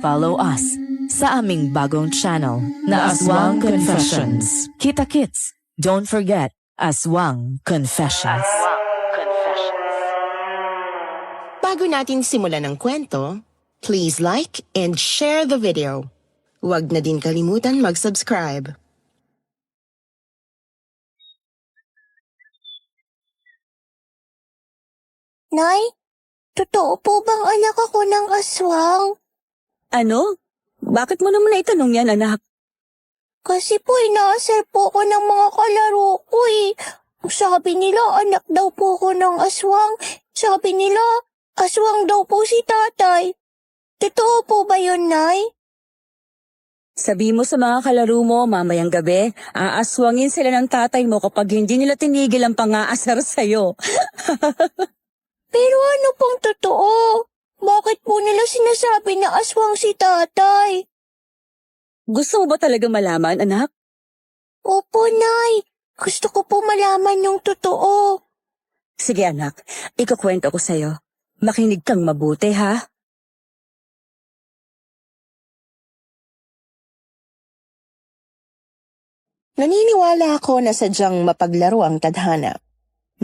follow us sa aming bagong channel na Aswang Confessions. Kita-kits, don't forget Aswang Confessions. Bago natin simulan ng kwento, please like and share the video. Huwag na din kalimutan mag-subscribe. Nay, totoo po bang anak ako ng aswang? Ano? Bakit mo naman naitanong yan, anak? Kasi po inaasar po ko ng mga kalaro ko eh. Sabi nila anak daw po ko ng aswang. Sabi nila aswang daw po si tatay. Totoo po ba yun, Nay? Sabi mo sa mga kalaro mo mamayang gabi, aaswangin sila ng tatay mo kapag hindi nila tinigil ang pang-aasar sa'yo. Pero ano pong totoo? Bakit po nila sinasabi na aswang si tatay? Gusto mo ba talaga malaman, anak? Opo, Nay. Gusto ko po malaman yung totoo. Sige, anak. Ikukwento ko sa'yo. Makinig kang mabuti, ha? Naniniwala ako na sadyang mapaglaro ang tadhana.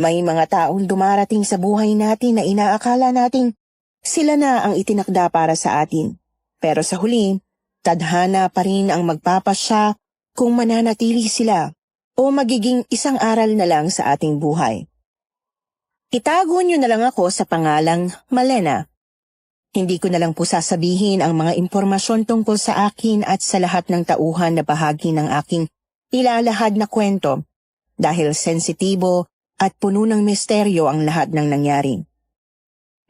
May mga taong dumarating sa buhay natin na inaakala nating sila na ang itinakda para sa atin. Pero sa huli, tadhana pa rin ang magpapasya kung mananatili sila o magiging isang aral na lang sa ating buhay. Itago niyo na lang ako sa pangalang Malena. Hindi ko na lang po sasabihin ang mga impormasyon tungkol sa akin at sa lahat ng tauhan na bahagi ng aking ilalahad na kwento dahil sensitibo at puno ng misteryo ang lahat ng nangyari.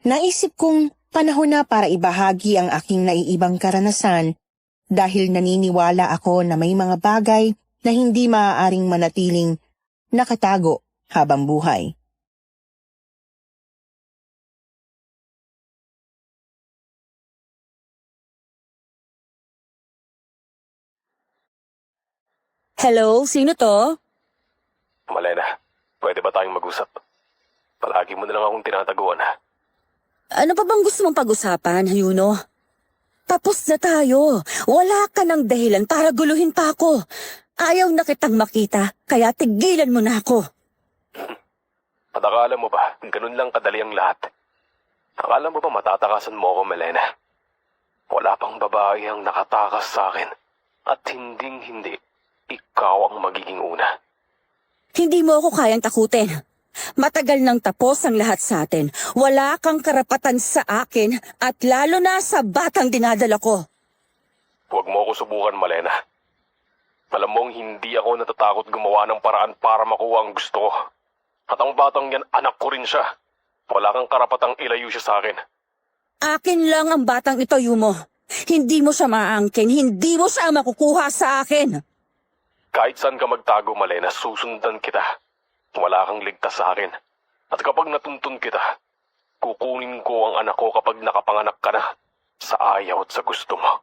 Naisip kong panahon na para ibahagi ang aking naiibang karanasan dahil naniniwala ako na may mga bagay na hindi maaaring manatiling nakatago habang buhay. Hello, sino to? Malena, pwede ba tayong mag-usap? Palagi mo na lang akong tinataguan, ha? Ano pa bang gusto mong pag-usapan, Yuno? Tapos na tayo. Wala ka ng dahilan para guluhin pa ako. Ayaw na kitang makita, kaya tigilan mo na ako. At akala mo ba, ganun lang kadali ang lahat? Akala mo ba matatakasan mo ako, Malena? Wala pang babae ang nakatakas sa akin. At hinding-hindi, ikaw ang magiging una. Hindi mo ako kayang takutin. Matagal nang tapos ang lahat sa atin. Wala kang karapatan sa akin at lalo na sa batang dinadala ko. Huwag mo ako subukan, Malena. Alam mong hindi ako natatakot gumawa ng paraan para makuha ang gusto ko. At ang batang yan, anak ko rin siya. Wala kang karapatang ilayo siya sa akin. Akin lang ang batang ito, Yumo. Hindi mo siya maangkin, hindi mo siya makukuha sa akin. Kahit saan ka magtago, Malena, susundan kita. Wala kang ligtas sa akin. At kapag natuntun kita, kukunin ko ang anak ko kapag nakapanganak ka na sa ayaw at sa gusto mo.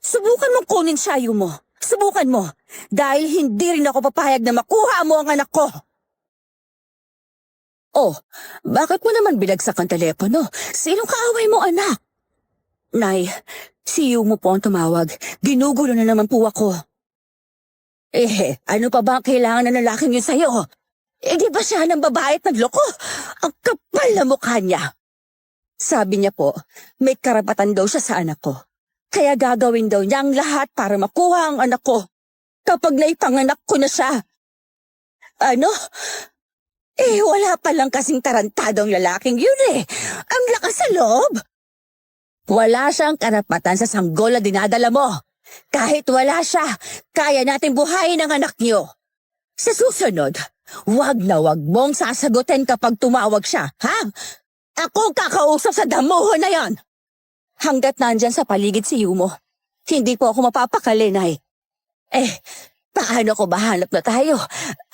Subukan mong kunin siya, Yumo. Subukan mo. Dahil hindi rin ako papayag na makuha mo ang anak ko. Oh, bakit mo naman binagsak ang telepono? Sinong kaaway mo, anak? Nay, si Yumo po ang tumawag. Ginugulo na naman po ako. Ano pa ba ang kailangan ng lalaking yun sa'yo? Di ba siya ng babae at nagloko? Ang kapal na mukha niya. Sabi niya po, may karapatan daw siya sa anak ko. Kaya gagawin daw niya ang lahat para makuha ang anak ko. Kapag naipanganak ko na siya. Ano? Wala pa lang kasing tarantadong lalaking yun Ang lakas sa loob. Wala siyang karapatan sa sanggol na dinadala mo. Kahit wala siya, kaya natin buhayin ang anak niyo. Sa susunod, wag na wag mong sasagutin kapag tumawag siya, ha? Ako kakausap sa damuhon na yon. Hanggat nandyan sa paligid si Yumo, hindi po ako mapapakali, Nay. Paano ko mahanap na tayo?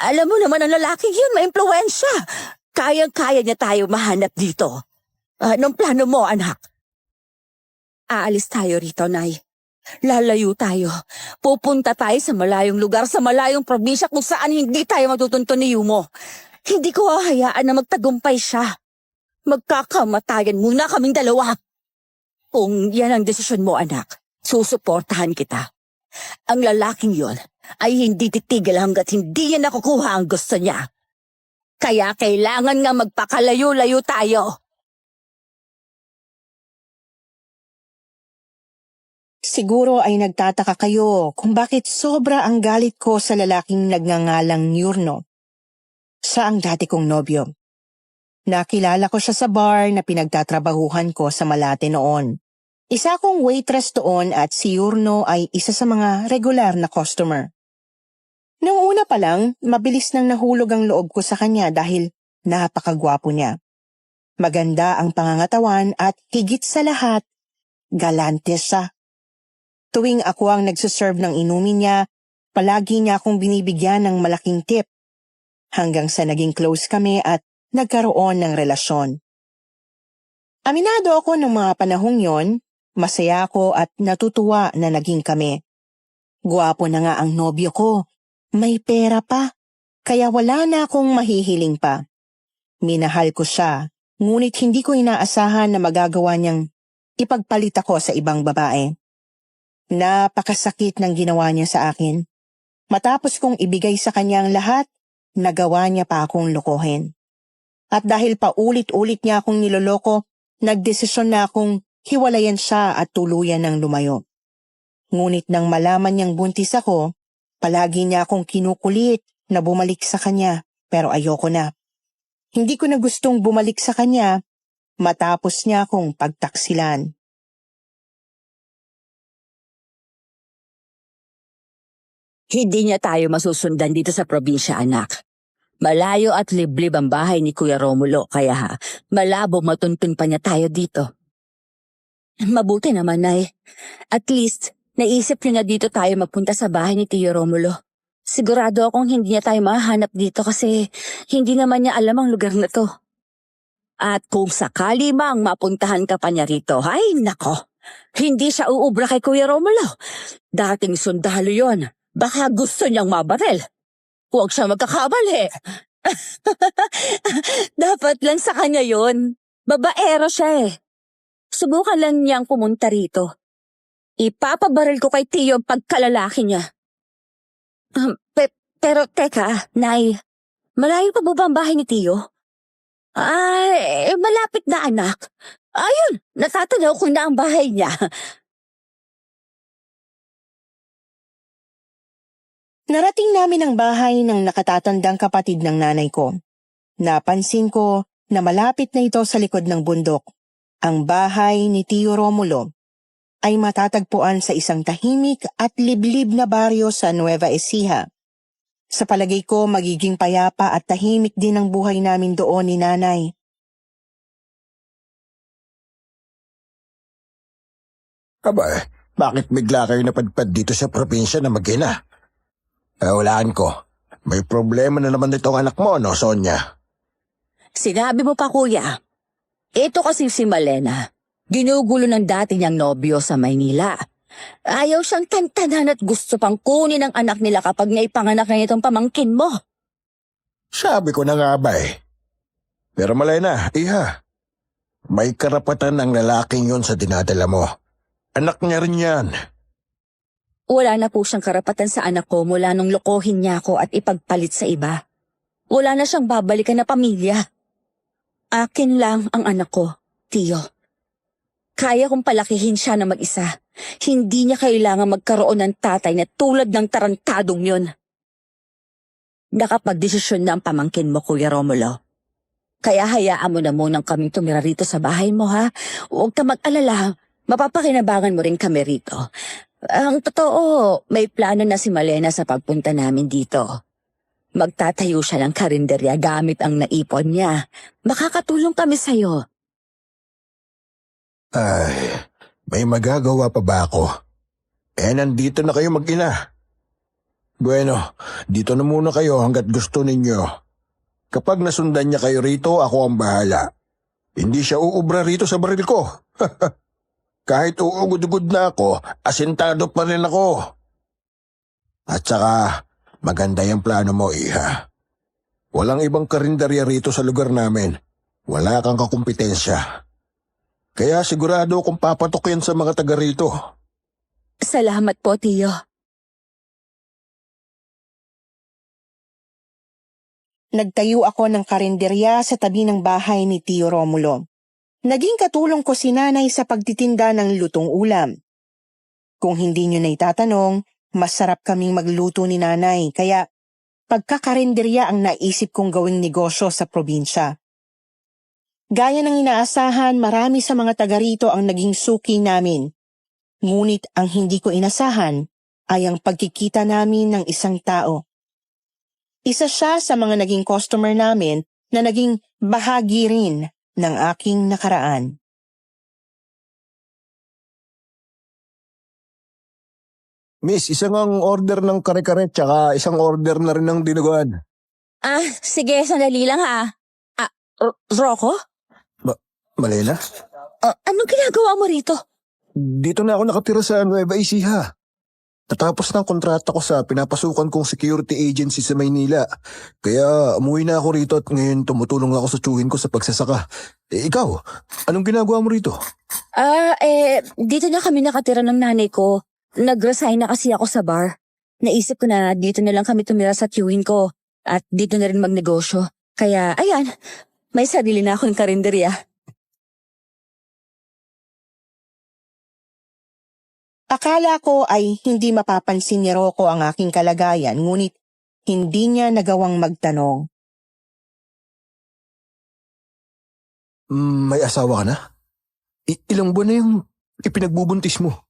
Alam mo naman ang lalaking yun, may impluwensya. Kayang-kaya niya tayo mahanap dito. Anong plano mo, anak? Aalis tayo rito, Nay. Lalayo tayo. Pupunta tayo sa malayong lugar, sa malayong probinsya kung saan hindi tayo matutunto ni Yumo. Hindi ko hahayaan na magtagumpay siya. Magkakamatayan muna kaming dalawa. Kung yan ang desisyon mo, anak, susuportahan kita. Ang lalaking yon ay hindi titigil hanggat hindi niya nakukuha ang gusto niya. Kaya kailangan nga magpakalayo-layo tayo. Siguro ay nagtataka kayo kung bakit sobra ang galit ko sa lalaking nagngangalang Yurno. Siya ang dati kong nobyo. Nakilala ko siya sa bar na pinagtatrabahuhan ko sa Malate noon. Isa akong waitress doon at si Yurno ay isa sa mga regular na customer. Nung una pa lang, mabilis nang nahulog ang loob ko sa kanya dahil napakagwapo niya. Maganda ang pangangatawan at higit sa lahat, galante siya. Tuwing ako ang nagsuserve ng inumin niya, palagi niya akong binibigyan ng malaking tip. Hanggang sa naging close kami at nagkaroon ng relasyon. Aminado ako ng mga panahong yon, masaya ako at natutuwa na naging kami. Guwapo na nga ang nobyo ko, may pera pa, kaya wala na akong mahihiling pa. Minahal ko siya, ngunit hindi ko inaasahan na magagawa niyang ipagpalit ako sa ibang babae. Napakasakit ng ginawa niya sa akin. Matapos kong ibigay sa kanya ang lahat, nagawa niya pa akong lokohin. At dahil paulit-ulit niya akong niloloko, nagdesisyon na akong hiwalayan siya at tuluyan ng lumayo. Ngunit nang malaman niyang buntis ako, palagi niya akong kinukulit na bumalik sa kanya, pero ayoko na. Hindi ko na gustong bumalik sa kanya matapos niya akong pagtaksilan. Hindi niya tayo masusundan dito sa probinsya, anak. Malayo at liblib ang bahay ni Kuya Romulo, kaya malabo matuntun pa niya tayo dito. Mabuti naman, Nay. At least, naisip niya na dito tayo magpunta sa bahay ni Tio Romulo. Sigurado akong hindi niya tayo mahanap dito kasi hindi naman niya alam ang lugar na to. At kung sakali mang mapuntahan ka pa niya rito, ay nako, hindi siya uubra kay Kuya Romulo. Dating sundalo yon. Baka gusto niyang mabaril. Huwag siya magkakamali. Dapat lang sa kanya yon. Babaero siya eh. Subukan lang niyang pumunta rito. Ipapabaril ko kay Tio ang pagkalalaki niya. Pero teka, Nay. Malayo pa ba ang bahay ni Tio? Ay, malapit na, anak. Ayun, natatanaw ko na ang bahay niya. Narating namin ang bahay ng nakatatandang kapatid ng nanay ko. Napansin ko na malapit na ito sa likod ng bundok. Ang bahay ni Tio Romulo ay matatagpuan sa isang tahimik at liblib na baryo sa Nueva Ecija. Sa palagay ko, magiging payapa at tahimik din ang buhay namin doon ni nanay. Aba, bakit bigla kayo napadpad dito sa probinsya na mag-ina? Walaan ko. May problema na naman itong anak mo, no, Sonia? Sinabi mo pa, kuya. Ito kasi si Malena. Ginugulo ng dati niyang nobyo sa Maynila. Ayaw siyang tantanan at gusto pang kunin ang anak nila kapag naipanganak na itong pamangkin mo. Sabi ko na nga ba eh. Pero Malena, iha, may karapatan ng lalaking yon sa dinadala mo. Anak niya rin yan. Wala na po siyang karapatan sa anak ko mula nung lokohin niya ako at ipagpalit sa iba. Wala na siyang babalikan na pamilya. Akin lang ang anak ko, Tio. Kaya kong palakihin siya na mag-isa. Hindi niya kailangan magkaroon ng tatay na tulad ng tarantadong yun. Nakapagdesisyon na ang pamangkin mo, Kuya Romulo. Kaya hayaan mo na munang kaming tumira rito sa bahay mo, ha? Huwag ka mag-alala. Mapapakinabangan mo rin kami rito. Ang totoo, may plano na si Malena sa pagpunta namin dito. Magtatayo siya ng karinderya gamit ang naipon niya. Makakatulong kami sa'yo. Ay, may magagawa pa ba ako? Nandito na kayo mag-ina. Bueno, dito na muna kayo hanggat gusto ninyo. Kapag nasundan niya kayo rito, ako ang bahala. Hindi siya uubra rito sa baril ko. Kahit uugod-ugod na ako, asintado pa rin ako. At saka, maganda yung plano mo, iha. Walang ibang karinderya rito sa lugar namin. Wala kang kakumpetensya. Kaya sigurado akong papatok yan sa mga taga rito. Salamat po, Tiyo. Nagtayo ako ng karinderya sa tabi ng bahay ni Tio Romulo. Naging katulong ko si nanay sa pagtitinda ng lutong ulam. Kung hindi nyo na itatanong, masarap kaming magluto ni nanay, kaya pagkakarinderya ang naisip kong gawing negosyo sa probinsya. Gaya ng inaasahan, marami sa mga taga rito ang naging suki namin. Ngunit ang hindi ko inasahan ay ang pagkikita namin ng isang tao. Isa siya sa mga naging customer namin na naging bahagi rin ng aking nakaraan. Miss, isang ang order ng kare-kare tsaka isang order na rin ng dinuguan. Sige, sandali lang ha. Rocco? Malena? Anong ginagawa mo rito? Dito na ako nakatira sa Nueva Ecija. Natapos na ang kontrata ko sa pinapasukan kong security agency sa Maynila. Kaya umuwi na ako rito at ngayon tumutulong ako sa tiyuhin ko sa pagsasaka. Ikaw, anong ginagawa mo rito? Dito na kami nakatira ng nanay ko. Nag-resign na kasi ako sa bar. Naisip ko na dito na lang kami tumira sa tiyuhin ko. At dito na rin magnegosyo. Kaya, ayan, may sarili na akong karinderya. Akala ko ay hindi mapapansin ni Rocco ang aking kalagayan, ngunit hindi niya nagawang magtanong. May asawa ka na? Ilang buwan na yung ipinagbubuntis mo?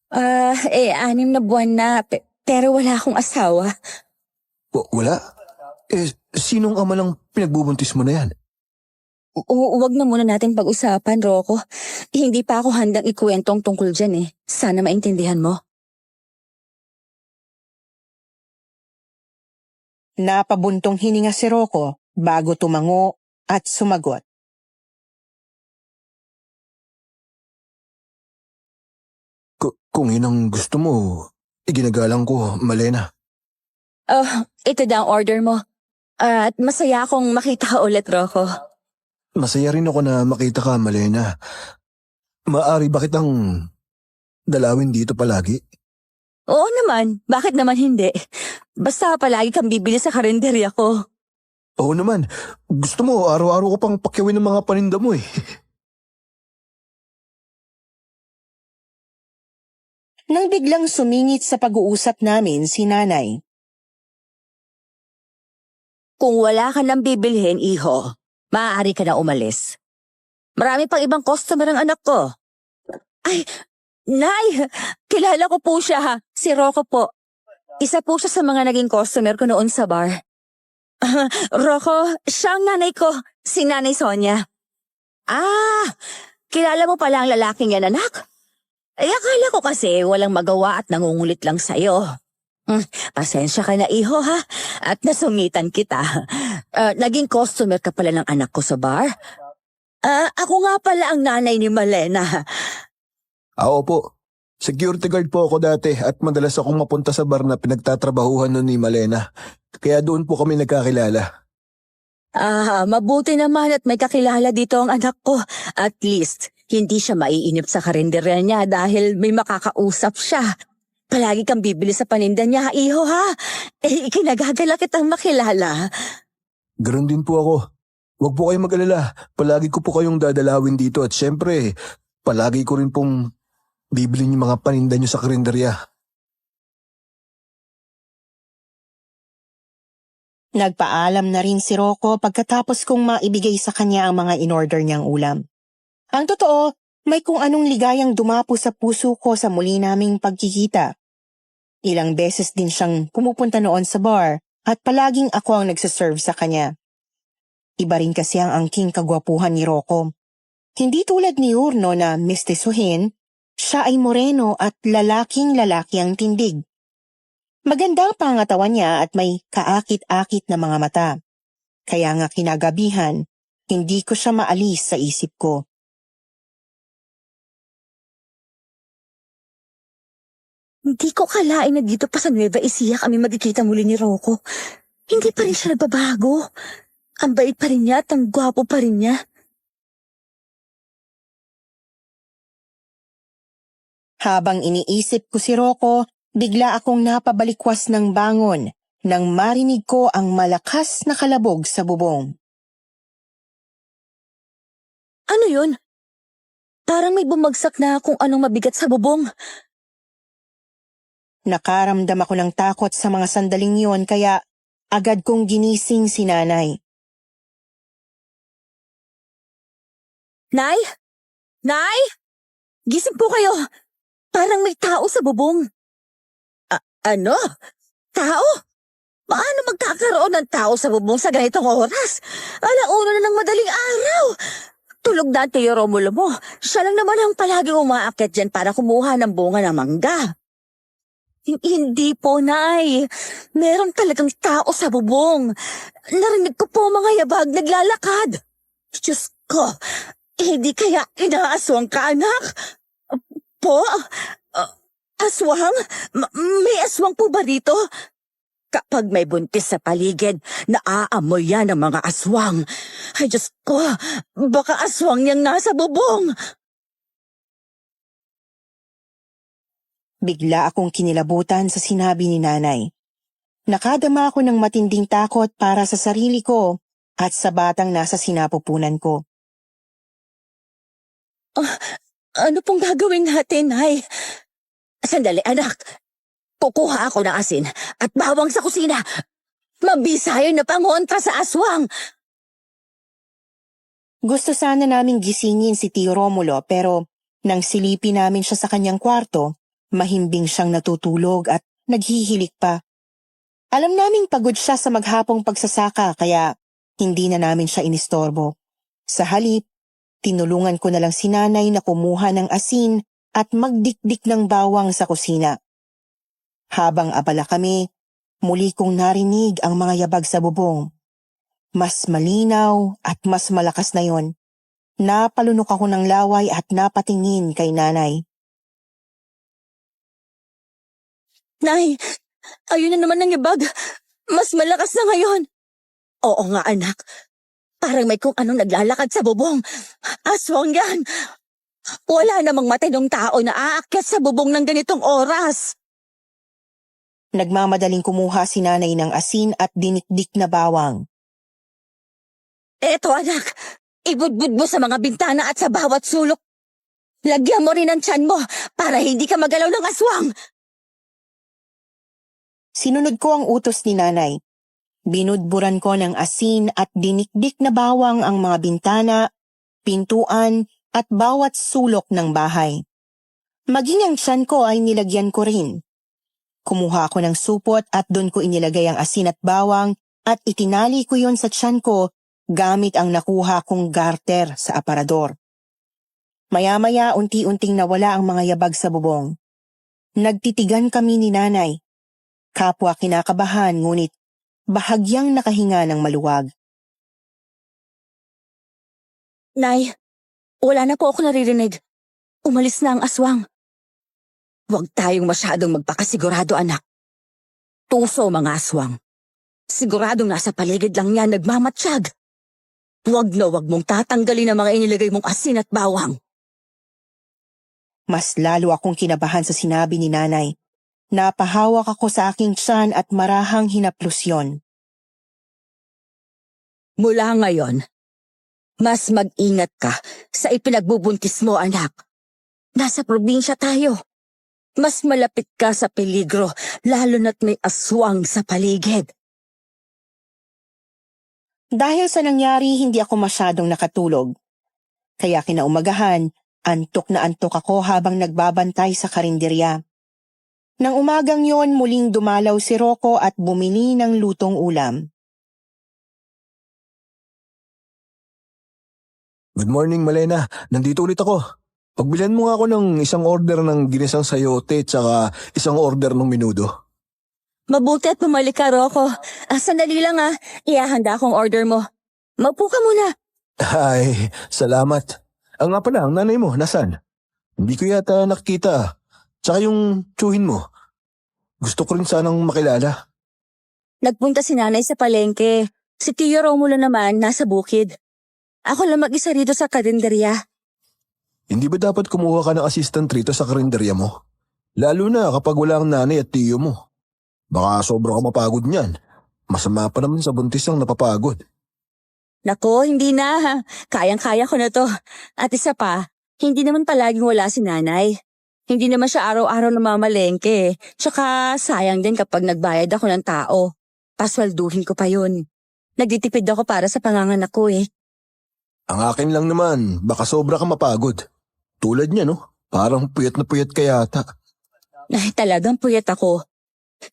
6 na buwan na, pero wala akong asawa. Wala? Sinong ama lang pinagbubuntis mo na yan? Huwag na muna natin pag-usapan, Rocco. Hindi pa ako handang ikuwentong tungkol dyan eh. Sana maintindihan mo. Napabuntong hininga si Rocco bago tumango at sumagot. Kung yun ang gusto mo, iginagalang ko, Malena. Ito daw ang order mo. At masaya akong makita ka ulit, Rocco. Masaya rin ako na makita ka, Malena. Maari ba kitang dalawin dito palagi? Oo naman, bakit naman hindi? Basta palagi kang bibili sa karinderya ko. Oo naman. Gusto mo, araw-araw ko pang pakyawin ng mga paninda mo eh. Nang biglang sumingit sa pag-uusap namin si nanay. Kung wala ka nang bibilhin, iho, maaari ka na umalis. Marami pang ibang customer ang anak ko. Ay, Nay! Kilala ko po siya, si Rocco po. Isa po siya sa mga naging customer ko noon sa bar. Rocco, siya ang nanay ko, si Nanay Sonia. Kilala mo pala ang lalaking yan, anak? Ay, akala ko kasi walang magawa at nangungulit lang sa'yo. Pasensya ka na, iho, ha? At nasungitan kita. Naging customer ka pala ng anak ko sa bar? Ako nga pala ang nanay ni Malena. Opo. Security guard po ako dati at madalas akong mapunta sa bar na pinagtatrabahuhan nun ni Malena. Kaya doon po kami nagkakilala. Mabuti naman at may kakilala dito ang anak ko. At least, hindi siya maiinip sa karinderya niya dahil may makakausap siya. Palagi kang bibili sa paninda niya, iho, ha? Ikinagagala kitang makilala. Ganon din po ako. Huwag po kayong mag-alala. Palagi ko po kayong dadalawin dito at syempre, palagi ko rin pong bibili yung mga paninda nyo sa karinderya. Nagpaalam na rin si Rocco pagkatapos kong maibigay sa kanya ang mga in-order niyang ulam. Ang totoo, may kung anong ligayang dumapo sa puso ko sa muli naming pagkikita. Ilang beses din siyang pumupunta noon sa bar at palaging ako ang nagsaserve sa kanya. Iba rin kasi ang angking kagwapuhan ni Rocco. Hindi tulad ni Urno na mestizuhin, siya ay moreno at lalaking-lalaki ang tindig. Maganda ang pangatawan niya at may kaakit-akit na mga mata. Kaya nga kinagabihan, hindi ko siya maalis sa isip ko. Hindi ko kalain na dito pa sa Nueva Ecija kami magkikita muli ni Rocco. Hindi pa rin siya nagbabago. Ang bait pa rin niya at ang gwapo pa rin niya. Habang iniisip ko si Rocco, bigla akong napabalikwas ng bangon nang marinig ko ang malakas na kalabog sa bubong. Ano yun? Parang may bumagsak na kung anong mabigat sa bubong. Nakaramdam ako ng takot sa mga sandaling yon kaya agad kong ginising si nanay. Nay? Nay? Gising po kayo. Parang may tao sa bubong. Ano? Tao? Paano magkakaroon ng tao sa bubong sa ganitong oras? Alauna na ng madaling araw. Tulog na ang Tio Romulo mo. Siya lang naman ang palaging umaakyat dyan para kumuha ng bunga ng mangga. Hindi po, Nay. Meron talagang tao sa bubong. Narinig ko po mga yabag naglalakad. Diyos ko, hindi kaya inaaswang ka, anak? Po? Aswang? May aswang po ba dito? Kapag may buntis sa paligid, naaamoy yan ng mga aswang. Ay, Diyos ko, baka aswang niyang nasa bubong. Bigla akong kinilabutan sa sinabi ni nanay. Nakadama ako ng matinding takot para sa sarili ko at sa batang nasa sinapupunan ko. Ano pong gagawin natin, Nay? Sandali, anak. Kukuha ako ng asin at bawang sa kusina. Mabisayo na pangontra sa aswang. Gusto sana naming gisingin si Tio Romulo pero nang silipin namin siya sa kanyang kwarto, mahimbing siyang natutulog at naghihilik pa. Alam naming pagod siya sa maghapong pagsasaka kaya hindi na namin siya inistorbo. Sa halip, tinulungan ko na lang si nanay na kumuha ng asin at magdikdik ng bawang sa kusina. Habang abala kami, muli kong narinig ang mga yabag sa bubong. Mas malinaw at mas malakas na yon. Napalunok ako ng laway at napatingin kay nanay. Nay, ayun na naman ang yabag. Mas malakas na ngayon. Oo nga, anak. Parang may kung anong naglalakad sa bubong. Aswang yan. Wala namang matinong tao na aakyat sa bubong ng ganitong oras. Nagmamadaling kumuha si nanay ng asin at dinikdik na bawang. Eto, anak. Ibudbud mo sa mga bintana at sa bawat sulok. Lagyan mo rin ang tiyan mo para hindi ka magalaw ng aswang. Sinunod ko ang utos ni nanay. Binudburan ko ng asin at dinikdik na bawang ang mga bintana, pintuan at bawat sulok ng bahay. Maging ang tiyan ko ay nilagyan ko rin. Kumuha ako ng supot at doon ko inilagay ang asin at bawang at itinali ko yon sa tiyan ko gamit ang nakuha kong garter sa aparador. Maya-maya unti-unting nawala ang mga yabag sa bubong. Nagtitigan kami ni nanay. Kapwa kinakabahan ngunit bahagyang nakahinga ng maluwag. Nay, wala na po ako naririnig. Umalis na ang aswang. Huwag tayong masyadong magpakasigurado, anak. Tuso mga aswang. Siguradong nasa paligid lang yan nagmamatsyag. Huwag na huwag mong tatanggalin ang mga inilagay mong asin at bawang. Mas lalo akong kinabahan sa sinabi ni nanay. Napahawak ako sa aking tiyan at marahang hinaplos yon. Mula ngayon, mas mag-ingat ka sa ipinagbubuntis mo, anak. Nasa probinsya tayo. Mas malapit ka sa peligro, lalo na't may aswang sa paligid. Dahil sa nangyari, hindi ako masyadong nakatulog. Kaya kinaumagahan, antok na antok ako habang nagbabantay sa karinderya. Nang umagang yon, muling dumalaw si Rocco at bumili ng lutong ulam. Good morning, Malena. Nandito ulit ako. Pagbilihan mo nga ako ng isang order ng ginisang sayote tsaka isang order ng menudo. Mabuti at bumalik ka, Rocco. Sandali lang Iahanda akong order mo. Maupo ka muna. Ay, salamat. Ang nga pala, ang nanay mo, nasan? Hindi ko yata nakikita. Tsaka yung tsuhin mo. Gusto ko rin sanang makilala. Nagpunta si nanay sa palengke. Si Tio Romulo naman nasa bukid. Ako lang mag-isa rito sa karinderya. Hindi ba dapat kumuha ka ng assistant rito sa karinderya mo? Lalo na kapag wala ang nanay at tiyo mo. Baka sobra ka mapagod niyan. Masama pa naman sa buntis ang napapagod. Nako, hindi na. Kayang-kaya ko na to. At isa pa, hindi naman palaging wala si nanay. Hindi naman siya araw-araw namamalengke. Tsaka sayang din kapag nagbayad ako ng tao. Paswalduhin ko pa yun. Nagtitipid ako para sa panganganak ko eh. Ang akin lang naman, baka sobra ka mapagod. Tulad niya no, parang puyat na puyat ka yata. Ay, talagang puyat ako.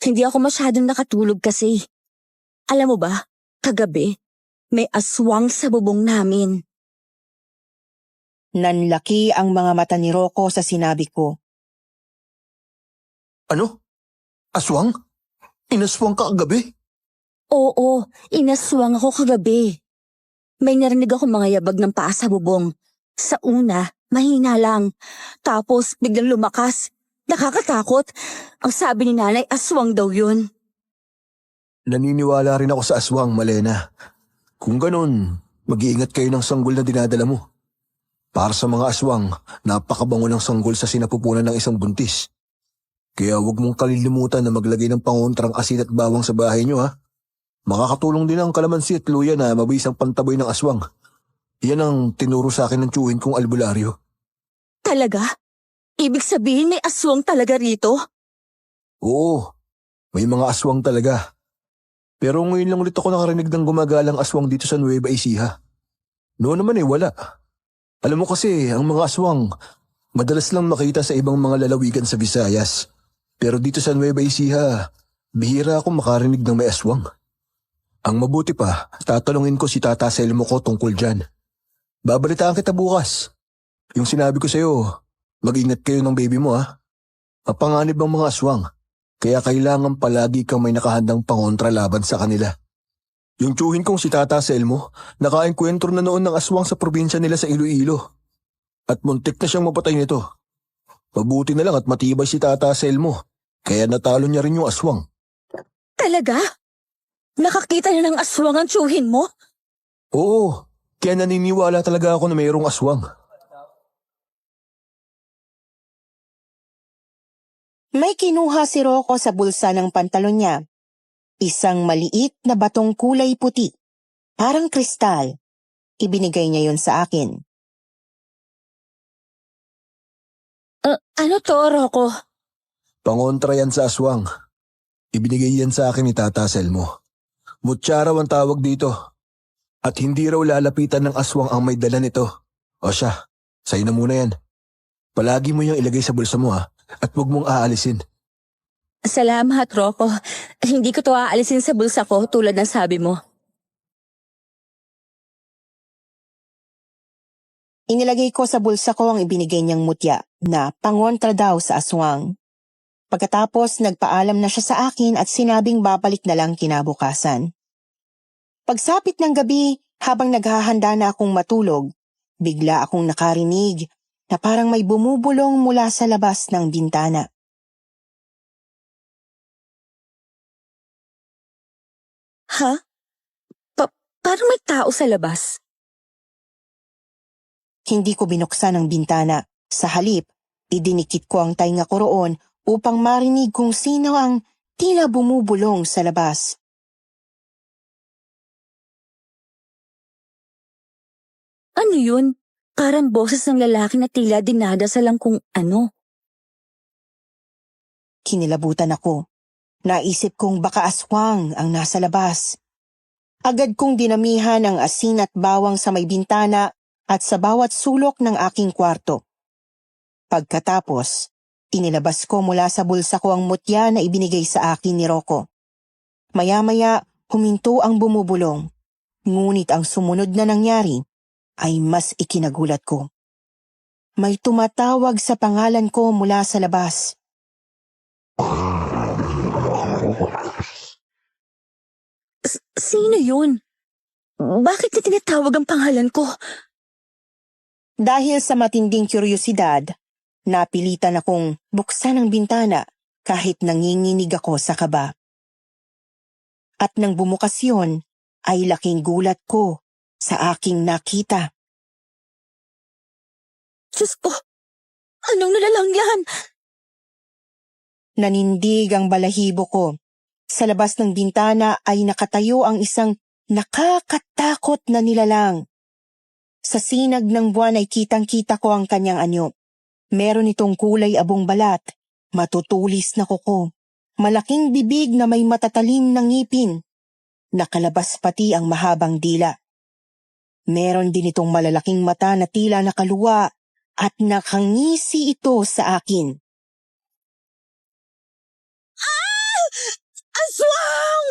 Hindi ako masyadong nakatulog kasi. Alam mo ba, kagabi, may aswang sa bubong namin. Nanlaki ang mga mata ni Rocco sa sinabi ko. Ano? Aswang? Inaswang ka kagabi? Oo, inaswang ako kagabi. May narinig ako mga yabag ng paa sa bubong. Sa una, mahina lang. Tapos biglang lumakas. Nakakatakot. Ang sabi ni nanay, aswang daw yun. Naniniwala rin ako sa aswang, Malena. Kung ganun, mag-iingat kayo ng sanggol na dinadala mo. Para sa mga aswang, napakabango ng sanggol sa sinapupunan ng isang buntis. Kaya huwag mong kalilimutan na maglagay ng pangontrang asin at bawang sa bahay nyo ha. Makakatulong din ang kalamansi at luya na mabisang pantaboy ng aswang. Yan ang tinuro sa akin ng tiyuhin kong albularyo. Talaga? Ibig sabihin may aswang talaga rito? Oo, may mga aswang talaga. Pero ngayon lang ulit ako nakarinig ng gumagalang aswang dito sa Nueva Ecija. Noon naman wala. Alam mo kasi, ang mga aswang, madalas lang makita sa ibang mga lalawigan sa Visayas. Pero dito sa Nueva Ecija, bihira akong makarinig ng may aswang. Ang mabuti pa, tatanungin ko si Tata Selmo ko tungkol dyan. Babalitaan kita bukas. Yung sinabi ko sa'yo, mag-ingat kayo ng baby mo ha. Mapanganib ang mga aswang, kaya kailangan palagi kang may nakahandang pangontra laban sa kanila. Yung tiyuhin kong si Tata Selmo, nakaengkwentro na noon ng aswang sa probinsya nila sa Iloilo. At muntik na siyang mapatay nito. Mabuti na lang at matibay si Tata Selmo, kaya natalo niya rin yung aswang. Talaga? Nakakita na ng aswang ang tiyuhin mo? Oo, kaya naniniwala talaga ako na mayroong aswang. May kinuha si Rocco sa bulsa ng pantalon niya. Isang maliit na batong kulay puti, parang kristal. Ibinigay niya yun sa akin. Ano to, Rocco? Pangontra yan sa aswang. Ibinigay yan sa akin ni Tata Selmo. Mutya raw ang tawag dito. At hindi raw lalapitan ng aswang ang may dala nito. O siya, sa'yo na muna yan. Palagi mo yung ilagay sa bulsa mo ha, at huwag mong aalisin. Salamat, Rocco. Hindi ko to aalisin sa bulsa ko tulad ng sabi mo. Inilagay ko sa bulsa ko ang ibinigay niyang mutya na pangontra daw sa aswang. Pagkatapos nagpaalam na siya sa akin at sinabing babalik na lang kinabukasan. Pagsapit ng gabi, habang naghahanda na akong matulog, bigla akong nakarinig na parang may bumubulong mula sa labas ng bintana. Ha? Parang may tao sa labas. Hindi ko binuksan ang bintana. Sa halip, idinikit ko ang tainga ko roon upang marinig kung sino ang tila bumubulong sa labas. Ano yun? Parang boses ng lalaki na tila dinadasalang kung ano. Kinilabutan ako. Naisip kong baka aswang ang nasa labas. Agad kong dinamihan ang asin at bawang sa may bintana at sa bawat sulok ng aking kwarto. Pagkatapos, inilabas ko mula sa bulsa ko ang mutya na ibinigay sa akin ni Rocco. Maya-maya, huminto ang bumubulong. Ngunit ang sumunod na nangyari ay mas ikinagulat ko. May tumatawag sa pangalan ko mula sa labas. Sino yun? Bakit niya tinatawag ang pangalan ko? Dahil sa matinding kuryosidad, napilitan akong buksan ang bintana kahit nanginginig ako sa kaba. At nang bumukas yun, ay laking gulat ko sa aking nakita. Diyos ko, anong nilalang yan? Nanindig ang balahibo ko. Sa labas ng bintana ay nakatayo ang isang nakakatakot na nilalang. Sa sinag ng buwan ay kitang-kita ko ang kanyang anyo. Meron itong kulay abong balat, matutulis na kuko, malaking bibig na may matatalim na ngipin. Nakalabas pati ang mahabang dila. Meron din itong malalaking mata na tila nakaluwa at nakangisi ito sa akin. Aswang!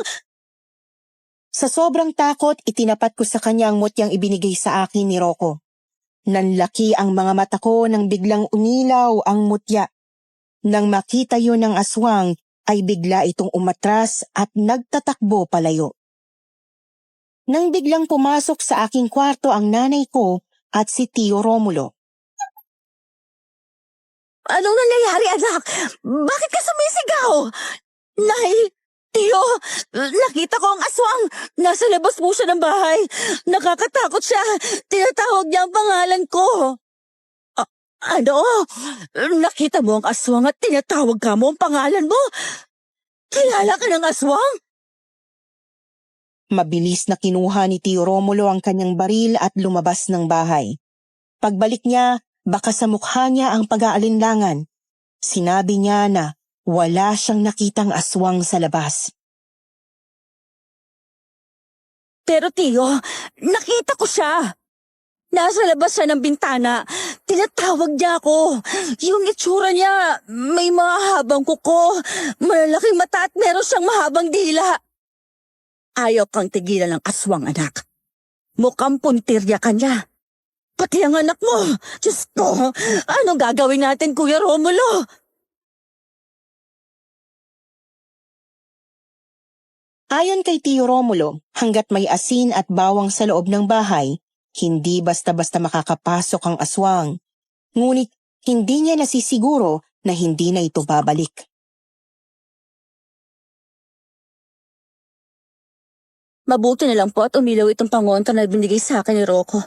Sa sobrang takot, itinapat ko sa kanya ang mutyang ibinigay sa akin ni Rocco. Nanlaki ang mga mata ko nang biglang umilaw ang mutya. Nang makita yun ng aswang, ay bigla itong umatras at nagtatakbo palayo. Nang biglang pumasok sa aking kwarto ang nanay ko at si Tio Romulo. Anong nangyayari, anak? Bakit ka sumisigaw? Nay, Tiyo, nakita ko ang aswang. Nasa labas po siya ng bahay. Nakakatakot siya. Tinatawag niya ang pangalan ko. Ano? Nakita mo ang aswang at tinatawag ka mo ang pangalan mo? Kilala ka ng aswang? Mabilis na kinuha ni Tio Romulo ang kanyang baril at lumabas ng bahay. Pagbalik niya, baka sa mukha niya ang pag-aalinlangan. Sinabi niya na wala siyang nakitang aswang sa labas. Pero Tiyo, nakita ko siya. Nasa labas siya ng bintana. Tinatawag niya ako. Yung itsura niya, may mga habang kuko, malalaking mata at meron siyang mahabang dila. Ayaw kang tigilan ng aswang, anak. Mukhang puntirya ka niya. Pati ang anak mo. Diyos ko, anong gagawin natin, Kuya Romulo? Ayon kay Tio Romulo, hanggat may asin at bawang sa loob ng bahay, hindi basta-basta makakapasok ang aswang. Ngunit hindi niya nasisiguro na hindi na ito babalik. Mabuti na lang po at umilaw itong pangontra na binigay sa akin ni Rocco.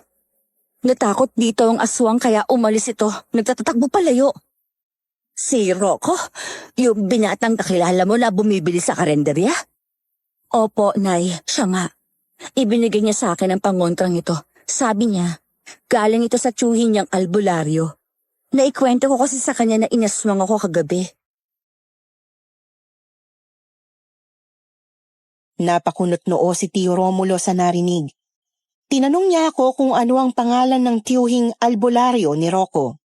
Natakot dito ang aswang kaya umalis ito. Nagtatatakbo palayo. Si Rocco? Yung binatang kakilala mo na bumibili sa karenderya? Opo, Nay. Siya nga. Ibinigay niya sa akin ang pangontrang ito. Sabi niya, galing ito sa tiyuhin niyang albularyo. Naikwento ko kasi sa kanya na inaswang ako kagabi. Napakunot noo si Tio Romulo sa narinig. Tinanong niya ako kung ano ang pangalan ng tiyuhing albularyo ni Rocco.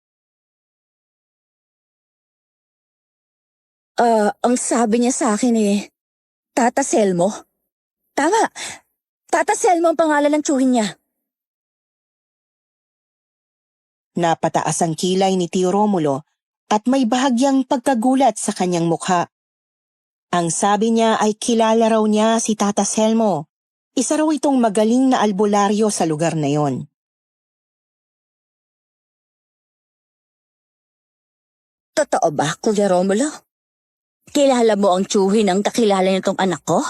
Ang sabi niya sa akin Tata Selmo. Tama, Tata Selmo ang pangalan ng tiyuhin niya. Napataas ang kilay ni Tio Romulo at may bahagyang pagkagulat sa kanyang mukha. Ang sabi niya ay kilala raw niya si Tata Selmo. Isa raw itong magaling na albularyo sa lugar na yon. Totoo ba, Kuya Romulo? Kilala mo ang tiyuhin ng kakilala nitong anak ko?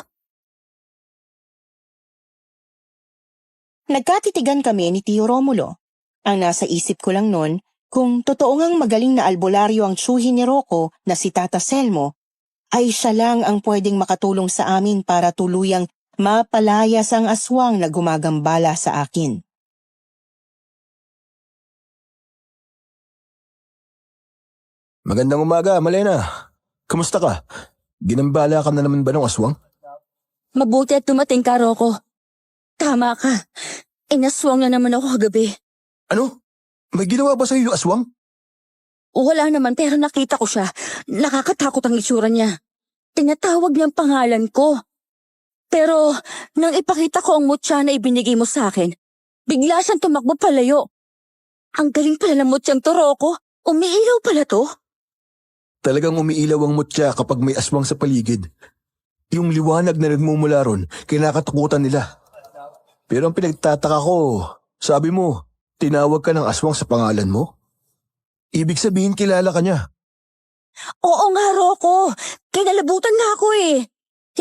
Nagkatitigan kami ni Tio Romulo. Ang nasa isip ko lang nun, kung totoo ngang magaling na albularyo ang tiyuhin ni Rocco na si Tata Selmo, ay siya lang ang pwedeng makatulong sa amin para tuluyang mapalayas ang aswang na gumagambala sa akin. Magandang umaga, Malena. Kamusta ka? Ginambala ka na naman ba ng aswang? Mabuti at dumating ka, Rocco. Tama ka. Inaswang na naman ako kagabi. Ano? May ginawa ba sa'yo yung aswang? Wala naman pero nakita ko siya. Nakakatakot ang itsura niya. Tinatawag niya ang pangalan ko. Pero nang ipakita ko ang mutya na ibinigay mo sa akin, bigla siyang tumakbo palayo. Ang galing pala ng mutyang to, Rocco. Umiilaw pala to. Talagang umiilaw ang mutya kapag may aswang sa paligid. Yung liwanag na nagmumula ron, kinakatakutan nila. Pero ang pinagtataka ko, sabi mo, tinawag ka ng aswang sa pangalan mo? Ibig sabihin kilala ka niya. Oo nga, Rocco. Kinalabutan na ako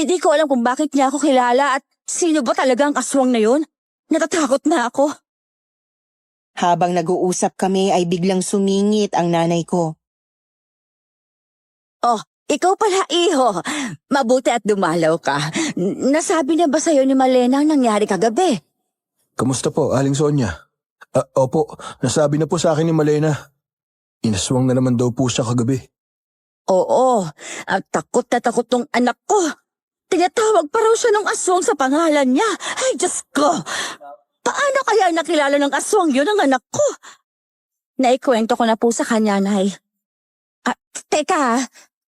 Hindi ko alam kung bakit niya ako kilala at sino ba talaga ang aswang na yun. Natatakot na ako. Habang nag-uusap kami ay biglang sumingit ang nanay ko. Ikaw pala, iho. Mabuti at dumalaw ka. Nasabi na ba sa'yo ni Malena ang nangyari kagabi? Kamusta po, Aling Sonia? Opo, nasabi na po sa akin ni Malena. Inaswang na naman daw po siya kagabi. Oo, at takot na takot tong anak ko. Tinatawag pa raw siya ng aswang sa pangalan niya. Ay, Diyos ko! Paano kaya nakilala ng aswang yun ang anak ko? Naikwento ko na po sa kanya, Nay. Teka,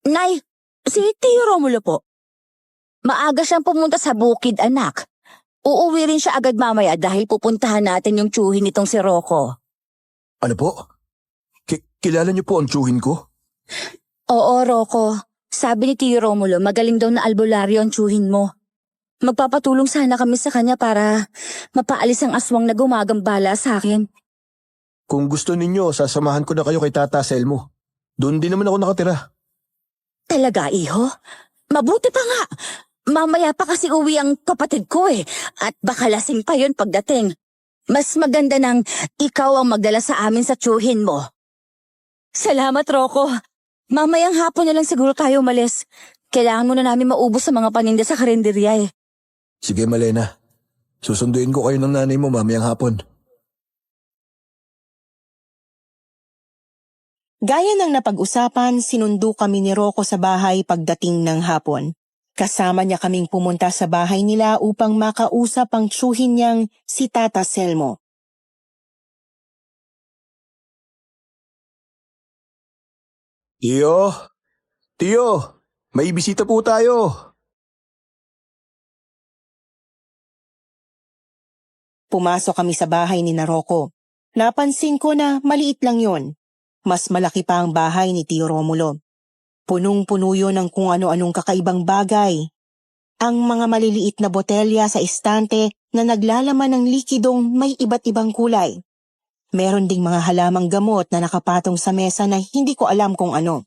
Nay, si Tio Romulo po. Maaga siyang pumunta sa bukid, anak. Uuwi rin siya agad mamaya dahil pupuntahan natin yung tsuhin nitong si Rocco. Ano po? Kilala niyo po ang tsuhin ko? Oo, Rocco. Sabi ni Tio Romulo, magaling daw na albularyo ang tsuhin mo. Magpapatulong sana kami sa kanya para mapaalis ang aswang na gumagambala sa akin. Kung gusto ninyo, sasamahan ko na kayo kay Tata Selmo. Doon din naman ako nakatira. Talaga, iho? Mabuti pa nga. Mamaya pa kasi uwi ang kapatid ko at baka lasing pa yun pagdating. Mas maganda nang ikaw ang magdala sa amin sa tsuhin mo. Salamat, Rocco. Mamayang hapon na lang siguro tayo umalis. Kailangan muna namin maubos sa mga paninda sa karinderya Sige, Malena. Susunduin ko kayo ng nanay mo mamayang hapon. Gaya ng napag-usapan, sinundo kami ni Rocco sa bahay pagdating ng hapon. Kasama niya kaming pumunta sa bahay nila upang makausap ang tsuhin niyang si Tata Selmo. Tiyo, may bisita po tayo. Pumasok kami sa bahay ni Rocco. Napansin ko na maliit lang yon. Mas malaki pa ang bahay ni Tio Romulo. Punong-puno yun ng kung ano-anong kakaibang bagay. Ang mga maliliit na botelya sa istante na naglalaman ng likidong may iba't ibang kulay. Meron ding mga halamang gamot na nakapatong sa mesa na hindi ko alam kung ano.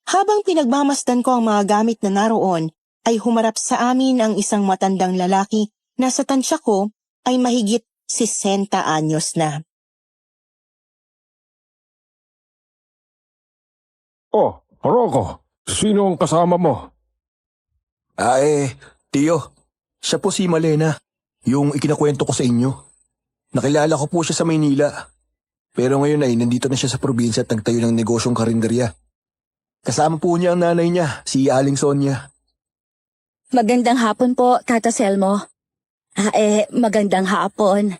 Habang pinagmamasdan ko ang mga gamit na naroon, ay humarap sa amin ang isang matandang lalaki na sa tansya ko ay mahigit 60 anyos na. Oh, Rocco, sino ang kasama mo? Tiyo, siya po si Malena, yung ikinakwento ko sa inyo. Nakilala ko po siya sa Maynila. Pero ngayon ay nandito na siya sa probinsya at nagtayo ng negosyong karinderya. Kasama po niya ang nanay niya, si Aling Sonia. Magandang hapon po, Tata Selmo. Magandang hapon.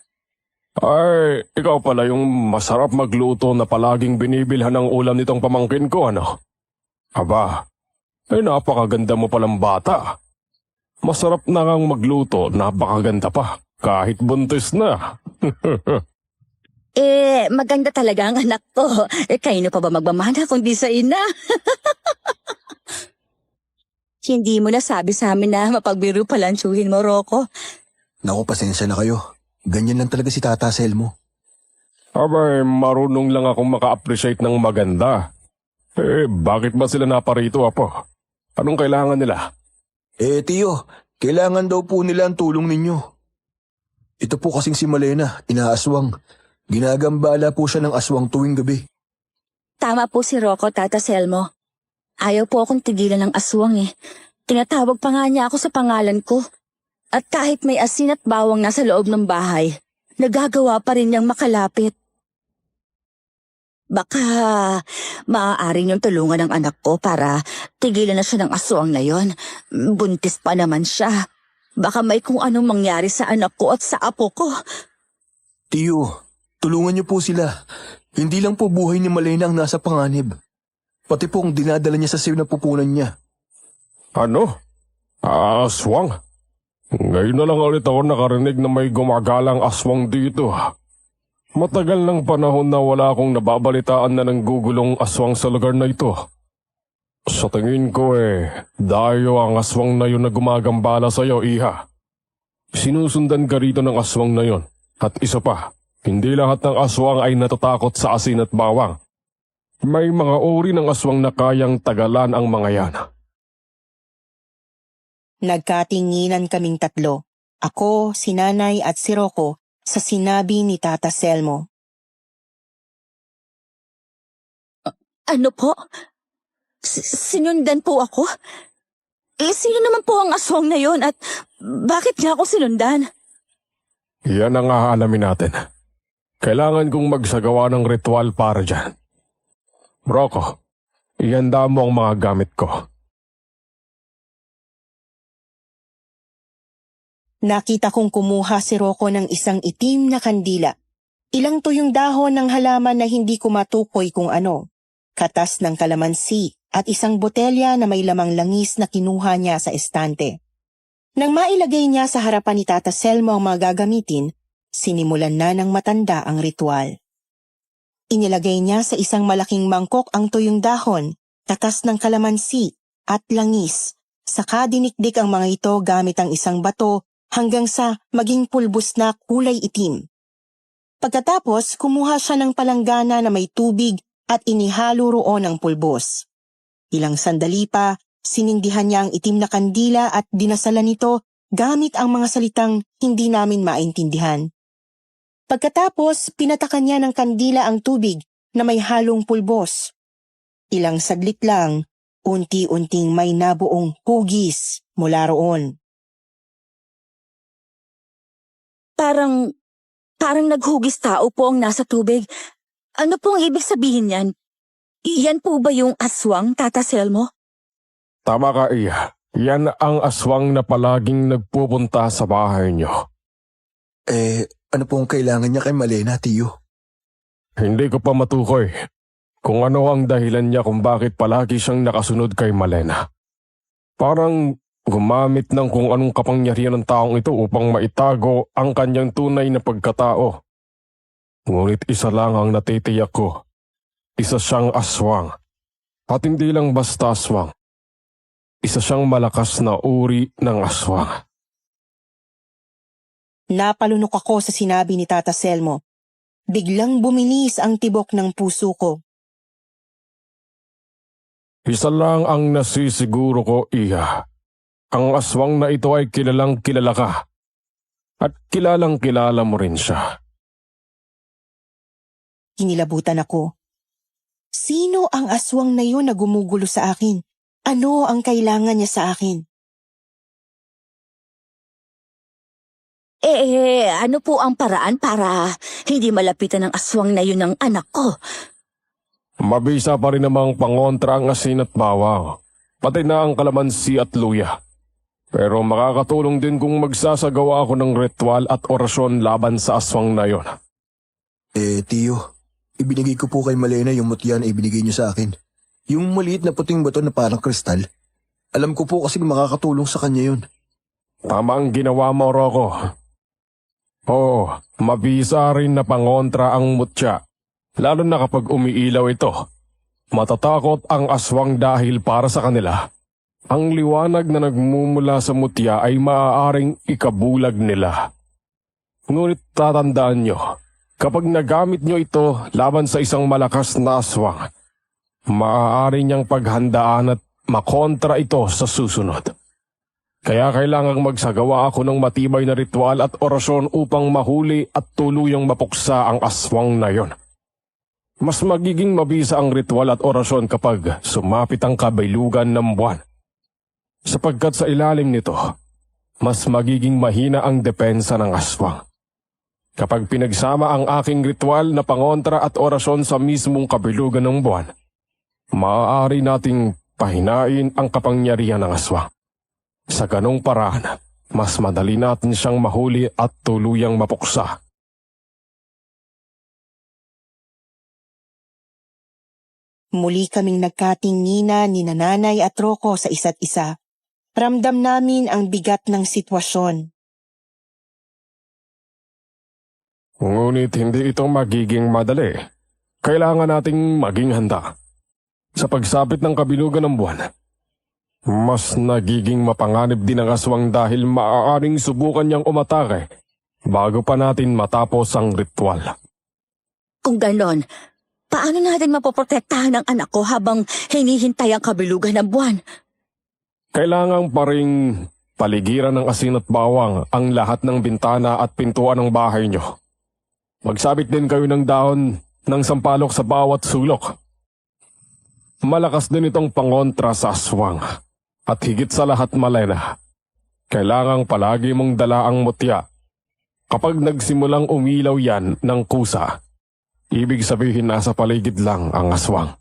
Ay, ikaw pala yung masarap magluto na palaging binibilhan ng ulam nitong pamangkin ko, ano? Aba, napakaganda mo palang bata. Masarap na ngang magluto, napakaganda pa, kahit buntis na. Maganda talaga ang anak ko. Kayo pa ba magmamana kundi sa ina? Hindi mo na sabi sa amin na mapagbiro pala ang tsuhin mo, Rocco. Naku, pasensya na kayo. Ganyan lang talaga si Tata Selmo. Abay, marunong lang akong maka-appreciate ng maganda. Bakit ba sila naparito, Apo? Anong kailangan nila? Tiyo, kailangan daw po nila ang tulong ninyo. Ito po kasing si Malena, inaaswang. Ginagambala po siya ng aswang tuwing gabi. Tama po si Rocco, Tata Selmo. Ayaw po akong tigilan ng aswang Tinatawag pa nga niya ako sa pangalan ko. At kahit may asin at bawang nasa loob ng bahay, nagagawa pa rin niyang makalapit. Baka maaari niyong tulungan ng anak ko para tigilan na siya ng aswang na yon. Buntis pa naman siya. Baka may kung anong mangyari sa anak ko at sa apo ko. Tiyo, tulungan niyo po sila. Hindi lang po buhay ni Malena ang nasa panganib. Pati pong dinadala niya sa sinapupunan niya. Ano? Aswang? Ngayon na lang ulit ako nakarinig na may gumagalang aswang dito. Matagal ng panahon na wala akong nababalitaan na nanggugulong aswang sa lugar na ito. Sa tingin ko dayo ang aswang na yun na gumagambala sa'yo, Iha. Sinusundan ka rito ng aswang na yun. At isa pa, hindi lahat ng aswang ay natatakot sa asin at bawang. May mga uri ng aswang na kayang tagalan ang mga yan. Nagkatinginan kaming tatlo. Ako, si Nanay at si Rocco sa sinabi ni Tata Selmo. Ano po? Sinundan po ako? Sino naman po ang aswang na yon at bakit niya ako sinundan? Yan ang aalamin natin. Kailangan kong magsagawa ng ritual para dyan. Rocco, ihanda mo ang mga gamit ko. Nakita kong kumuha si Rocco ng isang itim na kandila. Ilang tuyong dahon ng halaman na hindi ko matukoy kung ano. Katas ng kalamansi at isang botelya na may lamang langis na kinuha niya sa estante. Nang mailagay niya sa harapan ni Tata Selmo ang mga gagamitin, sinimulan na ng matanda ang ritual. Inilagay niya sa isang malaking mangkok ang tuyong dahon, katas ng kalamansi at langis. Saka dinikdik ang mga ito gamit ang isang bato hanggang sa maging pulbos na kulay itim. Pagkatapos, kumuha siya ng palanggana na may tubig at inihalo roon ang pulbos. Ilang sandali pa, sinindihan niya ang itim na kandila at dinasalan nito gamit ang mga salitang hindi namin maintindihan. Pagkatapos, pinatakan niya ng kandila ang tubig na may halong pulbos. Ilang saglit lang, unti-unting may nabuong hugis mula roon. Parang naghugis tao po ang nasa tubig. Ano po ang ibig sabihin yan? Iyan po ba yung aswang, Tata Selmo? Tama ka, Iya. Yan ang aswang na palaging nagpupunta sa bahay niyo. Ano pong kailangan niya kay Malena, Tiyo? Hindi ko pa matukoy kung ano ang dahilan niya kung bakit palagi siyang nakasunod kay Malena. Parang gumamit ng kung anong kapangyarihan ng taong ito upang maitago ang kanyang tunay na pagkatao. Ngunit isa lang ang natitiyak ko. Isa siyang aswang. At hindi lang basta aswang. Isa siyang malakas na uri ng aswang. Napalunok ako sa sinabi ni Tata Selmo. Biglang bumilis ang tibok ng puso ko. Isa lang ang nasisiguro ko, Iya. Ang aswang na ito ay kilalang kilala ka. At kilalang kilala mo rin siya. Kinilabutan ako. Sino ang aswang na yun na gumugulo sa akin? Ano ang kailangan niya sa akin? Ano po ang paraan para hindi malapitan ng aswang na yun ng anak ko? Mabisa pa rin namang pangontra ang asin at bawang. Pati na ang kalamansi at luya. Pero makakatulong din kung magsasagawa ako ng ritual at orasyon laban sa aswang na yon. Tiyo, ibinigay ko po kay Malena yung mutya na ibinigay niyo sa akin. Yung maliit na puting bato na parang kristal. Alam ko po kasi makakatulong sa kanya yun. Tama ang ginawa mo, Rocco. Oo, mabisa rin na pangontra ang mutya. Lalo na kapag umiilaw ito. Matatakot ang aswang dahil para sa kanila. Ang liwanag na nagmumula sa mutya ay maaaring ikabulag nila. Ngunit tatandaan nyo, kapag nagamit nyo ito laban sa isang malakas na aswang, maaari niyang paghandaan at makontra ito sa susunod. Kaya kailangang magsagawa ako ng matibay na ritual at orasyon upang mahuli at tuluyang mapuksa ang aswang na yon. Mas magiging mabisa ang ritual at orasyon kapag sumapit ang kabilugan ng buwan. Sapagkat sa ilalim nito, mas magiging mahina ang depensa ng aswang. Kapag pinagsama ang aking ritual na pangontra at orasyon sa mismong kabilugan ng buwan, maaari nating pahinain ang kapangyarihan ng aswang. Sa ganong paraan, mas madali natin siyang mahuli at tuluyang mapuksa. Muli kaming nagkatingina ni Nanay at Rocco sa isa't isa. Ramdam namin ang bigat ng sitwasyon. Ngunit hindi ito magiging madali. Kailangan nating maging handa. Sa pagsapit ng kabilugan ng buwan, mas nagiging mapanganib din ang aswang dahil maaaring subukan niyang umatake bago pa natin matapos ang ritual. Kung ganon, paano natin mapoprotektahan ang anak ko habang hinihintay ang kabilugan ng buwan? Kailangan pa ring paligiran ng asin at bawang ang lahat ng bintana at pintuan ng bahay niyo. Magsabit din kayo ng dahon ng sampalok sa bawat sulok. malakas din itong pangontra sa aswang. At higit sa lahat, Malena, kailangang palagi mong dala ang mutya. Kapag nagsimulang umilaw yan ng kusa, ibig sabihin nasa paligid lang ang aswang.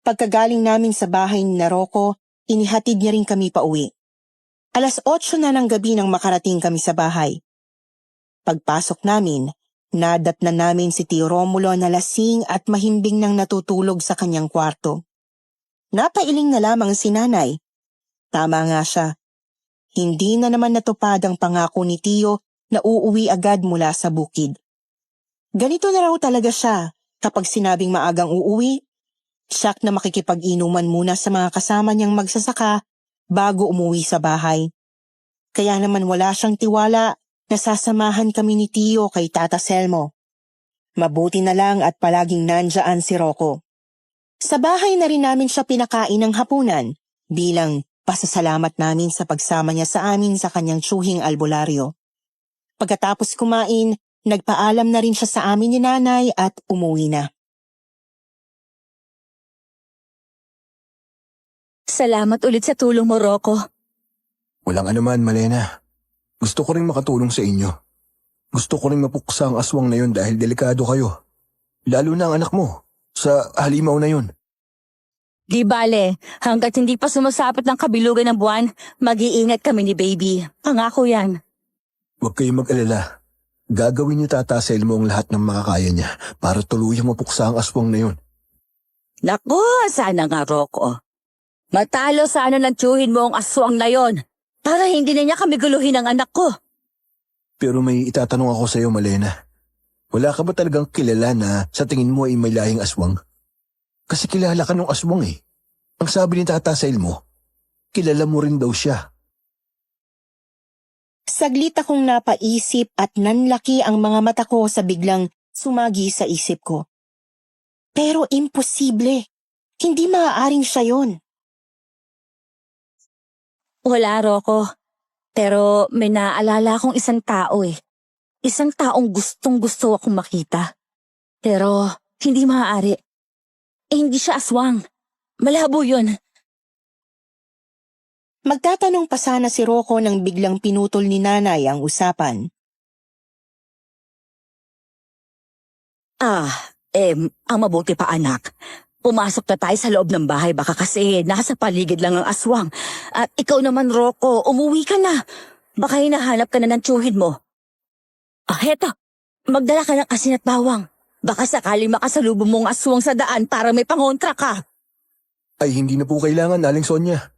Pagkagaling namin sa bahay ni Rocco, inihatid niya rin kami pauwi. 8:00 na ng gabi nang makarating kami sa bahay. Pagpasok namin, nadatnan namin si Tio Romulo na lasing at mahimbing nang natutulog sa kanyang kwarto. Napailing na lamang si Nanay. Tama nga siya. Hindi na naman natupad ang pangako ni Tio na uuwi agad mula sa bukid. Ganito na raw talaga siya kapag sinabing maagang uuwi. Siyak na makikipag-inuman muna sa mga kasama niyang magsasaka bago umuwi sa bahay. Kaya naman wala siyang tiwala na sasamahan kami ni Tio kay Tata Selmo. Mabuti na lang at palaging nandyan si Rocco. Sa bahay na rin namin siya pinakain ng hapunan bilang pasasalamat namin sa pagsama niya sa amin sa kanyang tsuhing albularyo. Pagkatapos kumain, nagpaalam na rin siya sa amin ni Nanay at umuwi na. Salamat ulit sa tulong mo, Rocco. Walang anuman, Malena. Gusto ko rin makatulong sa inyo. Gusto ko rin mapuksa ang aswang na yun dahil delikado kayo. Lalo na ang anak mo, sa halimaw na yun. Di bale, hanggat hindi pa sumasapit ng kabilugan ng buwan, mag-iingat kami ni Baby. Pangako yan. Huwag kayong mag-alala. Gagawin niyo Tata Selmo ang lahat ng makakaya niya para tuluyang mapuksa ang aswang na yun. Naku, sana nga, Rocco. Matalo sana ng tiyuhin mo ang aswang na yon para hindi na niya kami guluhin ang anak ko. Pero may itatanong ako sa iyo, Malena. Wala ka ba talagang kilala na sa tingin mo ay may lahing aswang? Kasi kilala ka ng aswang eh. Ang sabi ni Tata Selmo, kilala mo rin daw siya. Saglit akong napaisip at nanlaki ang mga mata ko sa biglang sumagi sa isip ko. Pero imposible. Hindi maaaring siya yon. Wala, Rocco. Pero may naaalala akong isang tao eh. Isang taong gustong-gusto akong makita. Pero hindi maaari. Hindi siya aswang. Malabo yun. Magtatanong pa sana si Rocco nang biglang pinutol ni Nanay ang usapan. Ang mabuti pa anak. Pumasok na tayo sa loob ng bahay baka kasi nasa paligid lang ang aswang. At ikaw naman, Rocco, umuwi ka na. Baka hinahanap ka na ng tiyuhin mo. Heto, magdala ka ng asin at bawang. Baka sakaling makasalubong mong aswang sa daan para may pangontra ka. Ay hindi na po kailangan, Aling Sonia.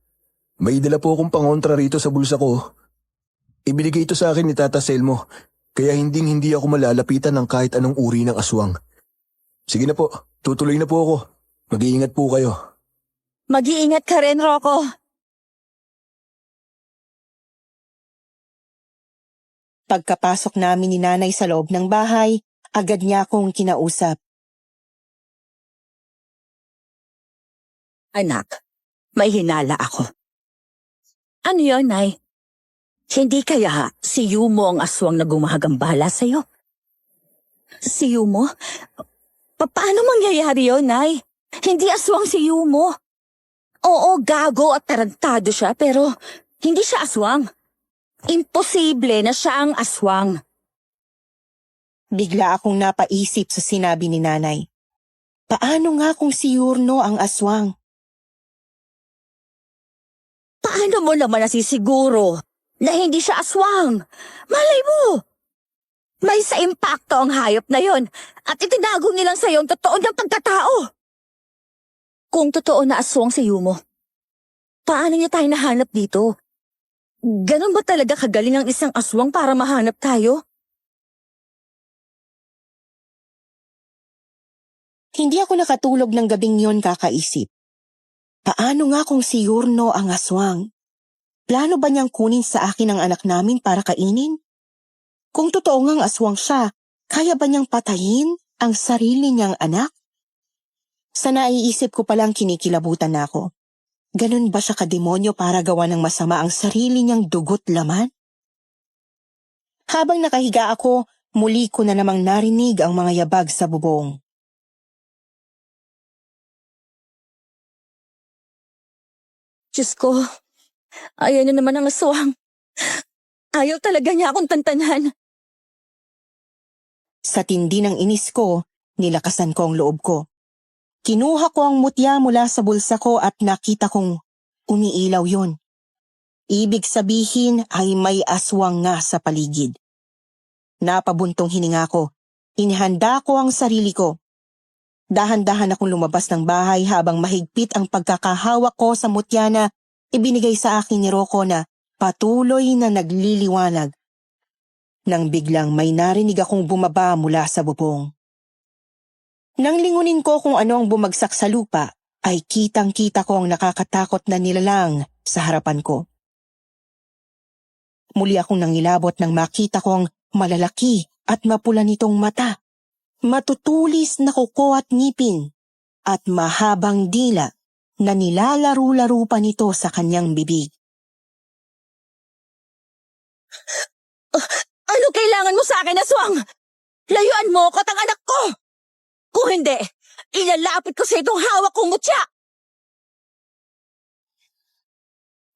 May dala po akong pangontra rito sa bulsa ko. Ibinigay ito sa akin ni Tata Selmo, kaya hindi ako malalapitan ng kahit anong uri ng aswang. Sige na po, tutuloy na po ako. Mag-iingat po kayo. Mag-iingat ka rin, Rocco. Pagkapasok namin ni Nanay sa loob ng bahay, agad niya akong kinausap. Anak, may hinala ako. Ano yun, Nay? Hindi kaya si Yumo ang aswang na gumagambala sa'yo? Si Yumo? Paano mangyayari yun, Nay? Hindi aswang si Yumo. Oo, gago at tarantado siya pero hindi siya aswang. Imposible na siya ang aswang. Bigla akong napaisip sa sinabi ni Nanay. Paano nga kung si Yurno ang aswang? Paano mo naman nasisiguro na hindi siya aswang? Malay mo! May sa impacto ang hayop na yon at itinago nilang sa'yo ang totoo niyang pagkatao. Kung totoo na aswang si Yumo, paano niya tayo nahanap dito? Ganon ba talaga kagaling ang isang aswang para mahanap tayo? Hindi ako nakatulog ng gabing yon kakaisip. Paano nga kung si Yurno ang aswang? Plano ba niyang kunin sa akin ang anak namin para kainin? Kung totoo ngang aswang siya, kaya ba niyang patayin ang sarili niyang anak? Sa naiisip ko palang kinikilabutan na ako. Ganon ba siya kademonyo para gawa ng masama ang sarili niyang dugot laman? Habang nakahiga ako, muli ko na namang narinig ang mga yabag sa bubong. Diyos ko, ayaw na naman ang aswang. Ayaw talaga niya akong tantanan. Sa tindi ng inis ko, nilakasan ko ang loob ko. Kinuha ko ang mutya mula sa bulsa ko at nakita kong umiilaw yon. Ibig sabihin ay may aswang nga sa paligid. Napabuntong hininga ko. Inihanda ko ang sarili ko. Dahan-dahan akong lumabas ng bahay habang mahigpit ang pagkakahawak ko sa mutya na ibinigay sa akin ni Rocco na patuloy na nagliliwanag. Nang biglang may narinig akong bumaba mula sa bubong. Nang lingunin ko kung ano ang bumagsak sa lupa, ay kitang-kita ko ang nakakatakot na nilalang sa harapan ko. Muli akong nangilabot nang makita ko ang malalaki at mapula nitong mata, matutulis na kuko at ngipin, at mahabang dila na nilalaro-laro pa nito sa kanyang bibig. Ano kailangan mo sa akin, aswang? Layuan mo ko at ang anak ko! Kung hindi, ilalapit ko sa itong hawak kong mutya!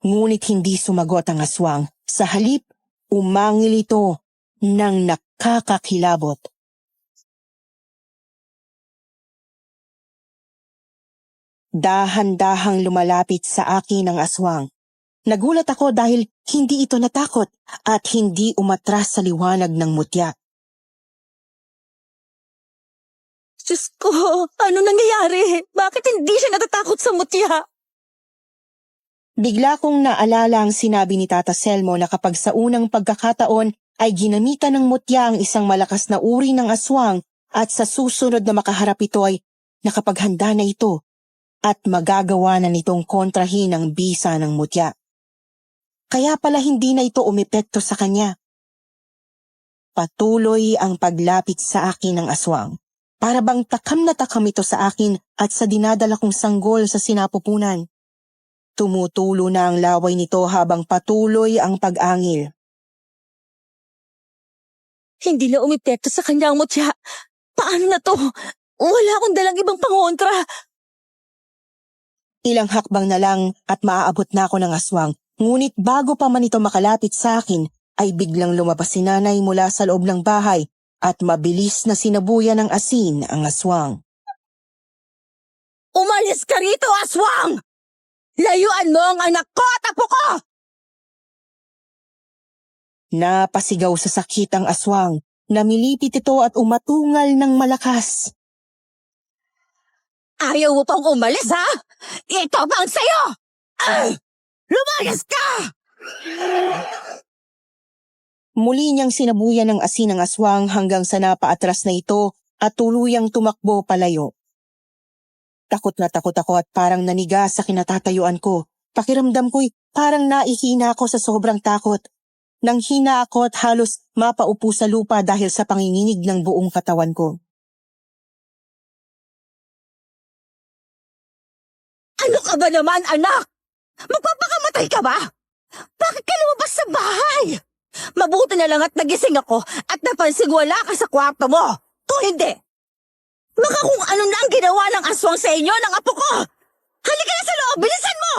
Ngunit hindi sumagot ang aswang. Sa halip, umangil ito ng nakakakilabot. Dahan-dahang lumalapit sa akin ang aswang. Nagulat ako dahil hindi ito natakot at hindi umatras sa liwanag ng mutya. Diyos ko, ano nangyayari? Bakit hindi siya natatakot sa mutya? Bigla kong naalala ang sinabi ni Tata Selmo na kapag sa unang pagkakataon ay ginamitan ng mutya ang isang malakas na uri ng aswang at sa susunod na makaharap ito ay nakapaghanda na ito at magagawa na nitong kontrahin ang bisa ng mutya. Kaya pala hindi na ito umepekto sa kanya. Patuloy ang paglapit sa akin ng aswang. Para bang takam na takam ito sa akin at sa dinadala kong sanggol sa sinapupunan. Tumutulo na ang laway nito habang patuloy ang pag-angil. Hindi na umepekto sa kanya ang mutya. Paano na to? Wala akong dalang ibang pangontra. Ilang hakbang na lang at maaabot na ako ng aswang. Ngunit bago pa man ito makalapit sa akin, ay biglang lumabas si nanay mula sa loob ng bahay at mabilis na sinabuyan ng asin ang aswang. Umalis ka rito, aswang! Layuan mo ang anak ko at apo ko! Napasigaw sa sakit ang aswang. Namilipit ito at umatungal ng malakas. Ayaw mo pang umalis, ha? Ito bang sa'yo? Lumayas ka! Muli niyang sinabuyan ng asin ang aswang hanggang sa napaatras na ito at tuluyang tumakbo palayo. Takot na takot ako at parang naniga sa kinatatayuan ko. Pakiramdam ko'y parang naihina ako sa sobrang takot. Nang hina ako at halos mapaupo sa lupa dahil sa panginginig ng buong katawan ko. Ano ka ba naman, anak? Magpapakamatay ka ba? Bakit ka lumabas sa bahay? Mabuti na lang at nagising ako at napansing wala ka sa kwarto mo. Kung hindi, baka kung ano na ang ginawa ng aswang sa inyo ng apo ko. Halika na sa loob, bilisan mo!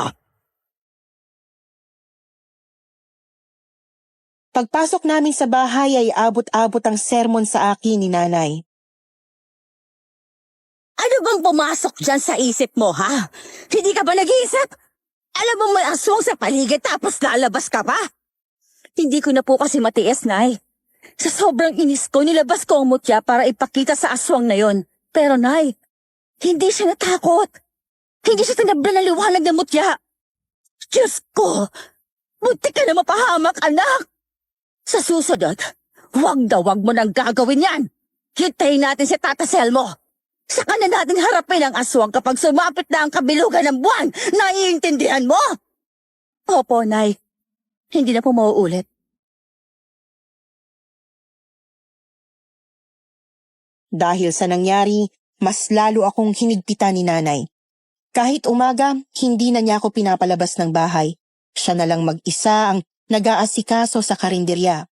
Pagpasok namin sa bahay ay abot-abot ang sermon sa akin ni nanay. Ano bang pumasok dyan sa isip mo, ha? Hindi ka ba nag-iisip? Alam mo may aswang sa paligid tapos lalabas ka pa? Hindi ko na po kasi matiis, Nay. Sa sobrang inis ko, nilabas ko ang mutya para ipakita sa aswang na yon. Pero, Nay, hindi siya natakot. Hindi siya tinabla ng liwanag ng mutya. Diyos ko, buti ka na mapahamak, anak. Sa susunod, wag mo nang gagawin yan. Hintayin natin si Tata Selmo. Saka na natin harapin ang aswang kapag sumapit na ang kabilugan ng buwan. Naiintindihan mo? Opo, Nay. Hindi na po mauulit. Dahil sa nangyari, mas lalo akong hinigpitan ni nanay. Kahit umaga, hindi na niya ako pinapalabas ng bahay. Siya na lang mag-isa ang nag-aasikaso sa karinderya.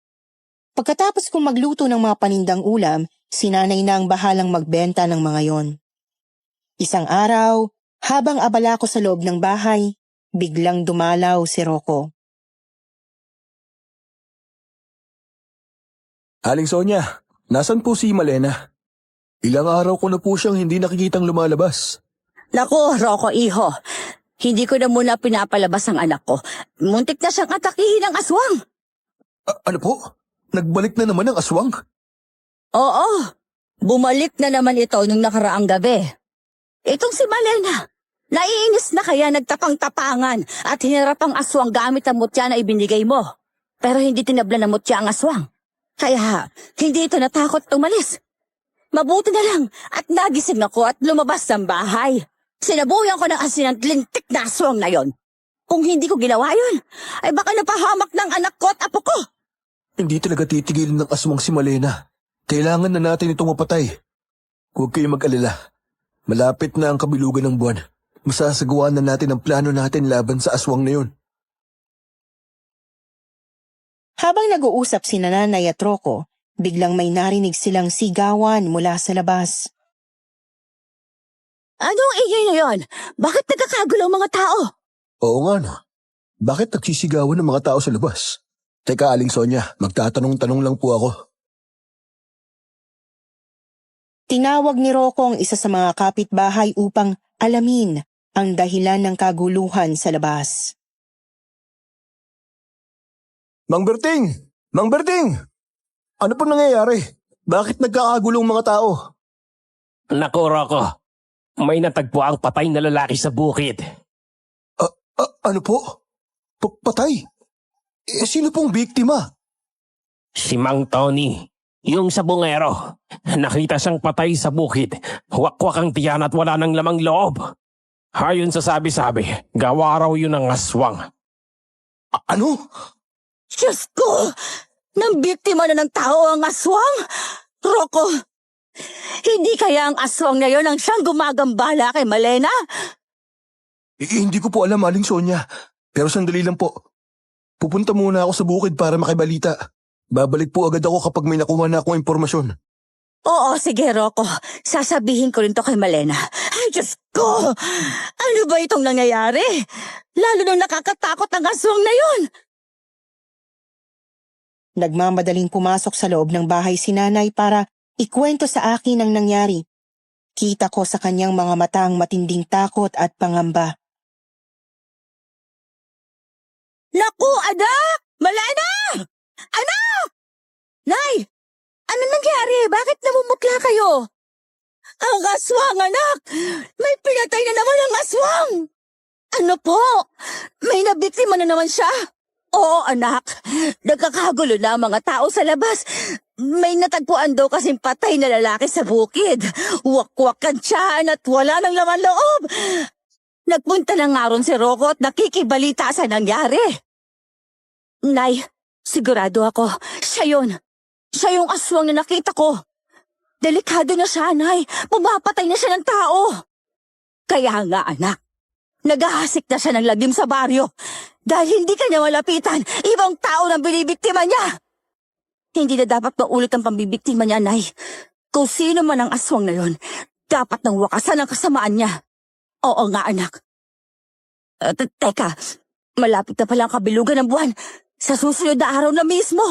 Pagkatapos kong magluto ng mga panindang ulam, si nanay na ang bahalang magbenta ng mga yon. Isang araw, habang abala ko sa loob ng bahay, Biglang dumalaw si Rocco. Aling Sonia, nasan po si Malena? Ilang araw ko na po siyang hindi nakikitang lumalabas. Naku, Rocco, iho. Hindi ko na muna pinapalabas ang anak ko. Muntik na siyang atakihin ng aswang. Ano po? Nagbalik na naman ang aswang? Oo, bumalik na naman ito nung nakaraang gabi. Itong si Malena, naiinis na kaya nagtapang-tapangan at hinarap ang aswang gamit ang mutya na ibinigay mo. Pero hindi tinabla ng mutya ang aswang. Kaya hindi ito natakot umalis. Mabuti na lang at nagising ako at lumabas ng bahay. Sinabuyan ko ng asin ang lintik na aswang na yon. Kung hindi ko ginawa yun, ay baka napahamak ng anak ko at apo ko. Hindi talaga titigilin ng aswang si Malena. Kailangan na natin itong mapatay. Huwag kayong mag-alala. Malapit na ang kabilugan ng buwan. Masasagawa na natin ang plano natin laban sa aswang na yun. Habang nag-uusap si Nanay at Rocco, biglang may narinig silang sigawan mula sa labas. Anong ingay na yon? Bakit nagkakagulo ang mga tao? Oo nga no. Bakit nagsisigawan ng mga tao sa labas? Teka, Aling Sonia, magtatanong-tanong lang po ako. Tinawag ni Rocco ang isa sa mga kapitbahay upang alamin ang dahilan ng kaguluhan sa labas. Mang Berting! Mang Berting! Ano po nangyayari? Bakit nagkakagulong mga tao? Naku, Rocco. May natagpo ang patay na lalaki sa bukid. Ano po? Patay? Sino pong biktima? Si Mang Tony, yung sabungero. Nakita siyang patay sa bukid. Wakwak ang tiyan at wala nang lamang loob. Ayon sa sabi-sabi, gawa raw yun ng aswang. Ano? Diyos ko! Nang biktima na ng tao ang aswang? Rocco, hindi kaya ang aswang na yon ang siyang gumagambala kay Malena? Hindi ko po alam, Aling Sonia. Pero sandali lang po. Pupunta muna ako sa bukid para makibalita. Babalik po agad ako kapag may nakuha na akong impormasyon. Oo, sige, Rocco. Sasabihin ko rin to kay Malena. Ay, Diyos ko! Ano ba itong nangyayari? Lalo nang nakakatakot ang aswang na yon. Nagmamadaling pumasok sa loob ng bahay si Nanay para ikwento sa akin ang nangyari. Kita ko sa kanyang mga mata ang matinding takot at pangamba. Naku, anak! Malena! Anak! Nay! Ano nangyari? Bakit namumutla kayo? Ang aswang, anak! May pinatay na naman ang aswang! Ano po? May nabiktima na naman siya? Oo, anak. Nagkakagulo na ang mga tao sa labas. May natagpuan daw kasing patay na lalaki sa bukid. Wakwak ang tiyan at wala nang laman loob. Nagpunta na nga ron si Rocco at nakikibalita sa nangyari. Nay, sigurado ako, siya yun. Siya yung aswang na nakita ko. Delikado na siya, Nay. Pumapatay na siya ng tao. Kaya nga, anak, naghahasik na siya ng lagim sa baryo. Dahil hindi kanya malapitan, ibang tao nang binibiktima niya. Hindi na dapat maulit ang pambibiktima niya, Nay. Kung sino man ang aswang na yon, dapat nang wakasan ang kasamaan niya. Oo nga, anak. Teka, malapit na pala ang kabilugan ng buwan. Sa susunod na araw na mismo.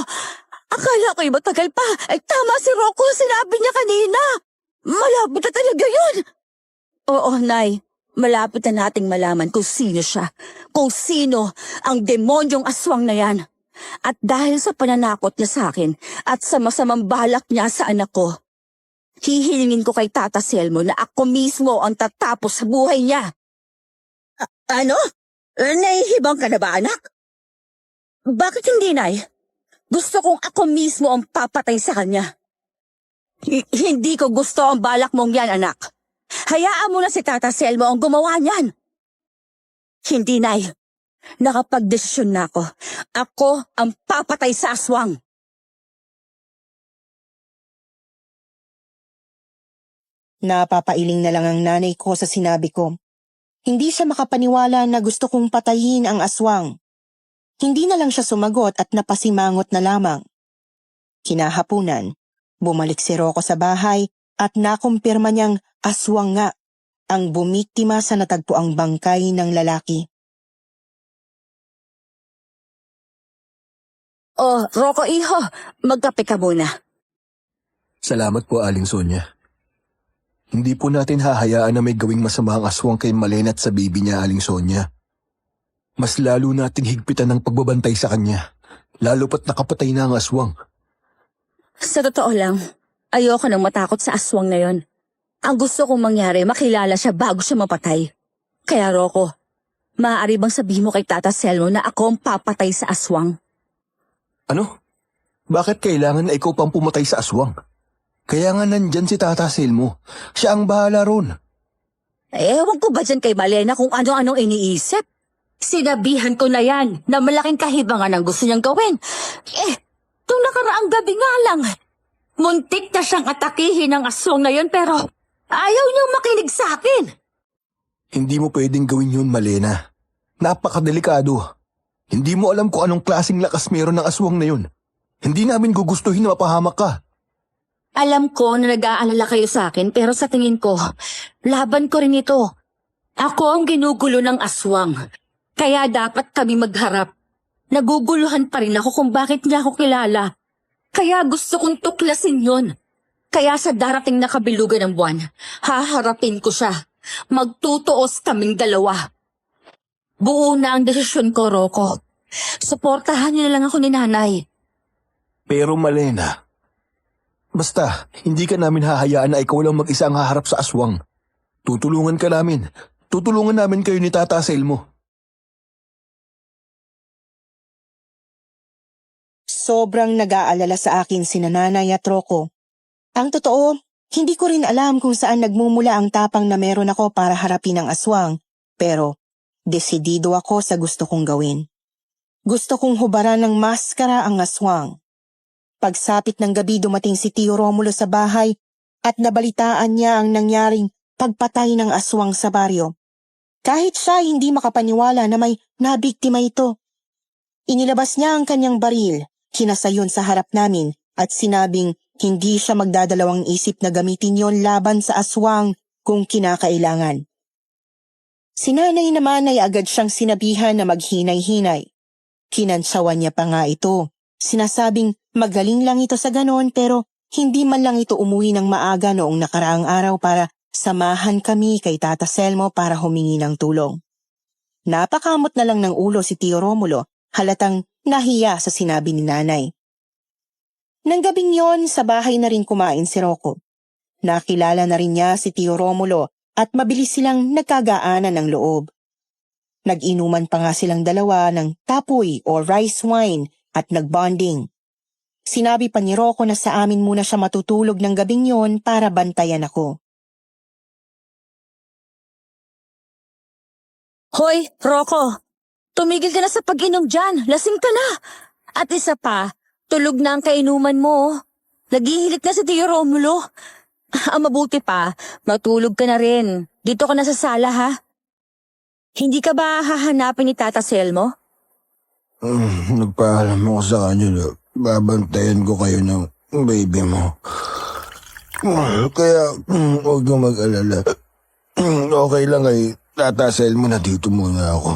Akala ko'y matagal pa. Ay tama si Rocco, sinabi niya kanina. Malapit na talaga yun. Oo, Nay. Malapit na nating malaman kung sino siya. Kung sino ang demonyong aswang na yan. At dahil sa pananakot niya sa akin at sa masamang balak niya sa anak ko, hihilingin ko kay Tata Selmo na ako mismo ang tatapos sa buhay niya. Ano? Nahihibang ka na ba, anak? Bakit hindi, Nay? Gusto kong ako mismo ang papatay sa kanya. Hindi ko gusto ang balak mong yan, anak. Hayaan mo na si Tata Selmo ang gumawa niyan. Hindi, Nay. Nakapagdesisyon na ako. Ako ang papatay sa aswang. Napapailing na lang ang nanay ko sa sinabi ko. Hindi siya makapaniwala na gusto kong patayin ang aswang. Hindi na lang siya sumagot at napasimangot na lamang. Kinahapunan, bumalik si Rocco sa bahay at nakumpirma niyang aswang nga ang bumiktima sa natagpuang bangkay ng lalaki. Oh, Rocco iho, magkape ka muna. Salamat po, Aling Sonia. Hindi po natin hahayaan na may gawing masama ang aswang kay Malena at sa baby niya, Aling Sonia. Mas lalo natin higpitan ng pagbabantay sa kanya, lalo pat nakapatay na ang aswang. Sa totoo lang, ayoko nang matakot sa aswang na yon. Ang gusto kong mangyari, makilala siya bago siya mapatay. Kaya Rocco, maaari bang sabihin mo kay Tata Selmo na ako ang papatay sa aswang? Ano? Bakit kailangan na ikaw pang pumatay sa aswang? Kaya nga nandyan si Tata Selmo. Siya ang bahala ron. Ewan ko ba dyan kay Malena kung ano-anong iniisip? Sinabihan ko na yan na malaking kahibangan ang gusto niyang gawin. Itong nakaraang gabi nga lang. Muntik na siyang atakihin ng aswang na yon pero ayaw niyang makinig sa akin. Hindi mo pwedeng gawin yun, Malena. Napakadelikado. Hindi mo alam kung anong klaseng lakas meron ng aswang na yun. Hindi namin gugustuhin na mapahamak ka. Alam ko na nag-aalala kayo sa akin pero sa tingin ko, laban ko rin ito. Ako ang ginugulo ng aswang. Kaya dapat kami magharap. Naguguluhan pa rin ako kung bakit niya ako kilala. Kaya gusto kong tuklasin yon. Kaya sa darating na kabilugan ng buwan, haharapin ko siya. Magtutuos kaming dalawa. Buo na ang desisyon ko, Rocco. Suportahan niyo na lang ako ni Nanay. Pero Malena, basta hindi ka namin hahayaan na ikaw lang mag-isa ang haharap sa aswang. Tutulungan ka namin. Tutulungan namin kayo ni Tata Selmo. Sobrang nag-aalala sa akin si Nanay at Rocco. Ang totoo, hindi ko rin alam kung saan nagmumula ang tapang na meron ako para harapin ang aswang, pero desidido ako sa gusto kong gawin. Gusto kong hubaran ng maskara ang aswang. Pagsapit ng gabi dumating si Tio Romulo sa bahay at nabalitaan niya ang nangyaring pagpatay ng aswang sa baryo. Kahit siya hindi makapaniwala na may nabiktima ito. Inilabas niya ang kanyang baril, kinasayon sa harap namin at sinabing hindi siya magdadalawang isip na gamitin yon laban sa aswang kung kinakailangan. Si Nanay naman ay agad siyang sinabihan na maghinay-hinay. Kinansawan niya pa nga ito. Sinasabing magaling lang ito sa ganon pero hindi man lang ito umuwi ng maaga noong nakaraang araw para samahan kami kay Tata Selmo para humingi ng tulong. Napakamot na lang ng ulo si Tio Romulo, halatang nahiya sa sinabi ni Nanay. Nang gabing yon, sa bahay na rin kumain si Rocco. Nakilala na rin niya si Tio Romulo at mabilis silang nagkagaanan ng loob. Nag-inuman pa nga silang dalawa ng tapoy o rice wine at nagbonding. Sinabi pa ni Rocco na sa amin muna siya matutulog ng gabing yon para bantayan ako. Hoy, Rocco! Tumigil ka na sa pag-inom dyan. Lasing ka na. At isa pa, tulog na ang kainuman mo. Naghihilik na si Tio Romulo. Ang mabuti pa, matulog ka na rin. Dito ka na sa sala, ha? Hindi ka ba hahanapin ni Tata Selmo? Nagpaalam ako sa kanya na babantayan ko kayo ng baby mo. Kaya huwag kang mag-alala. Okay lang kay Tata Selmo na dito muna ako.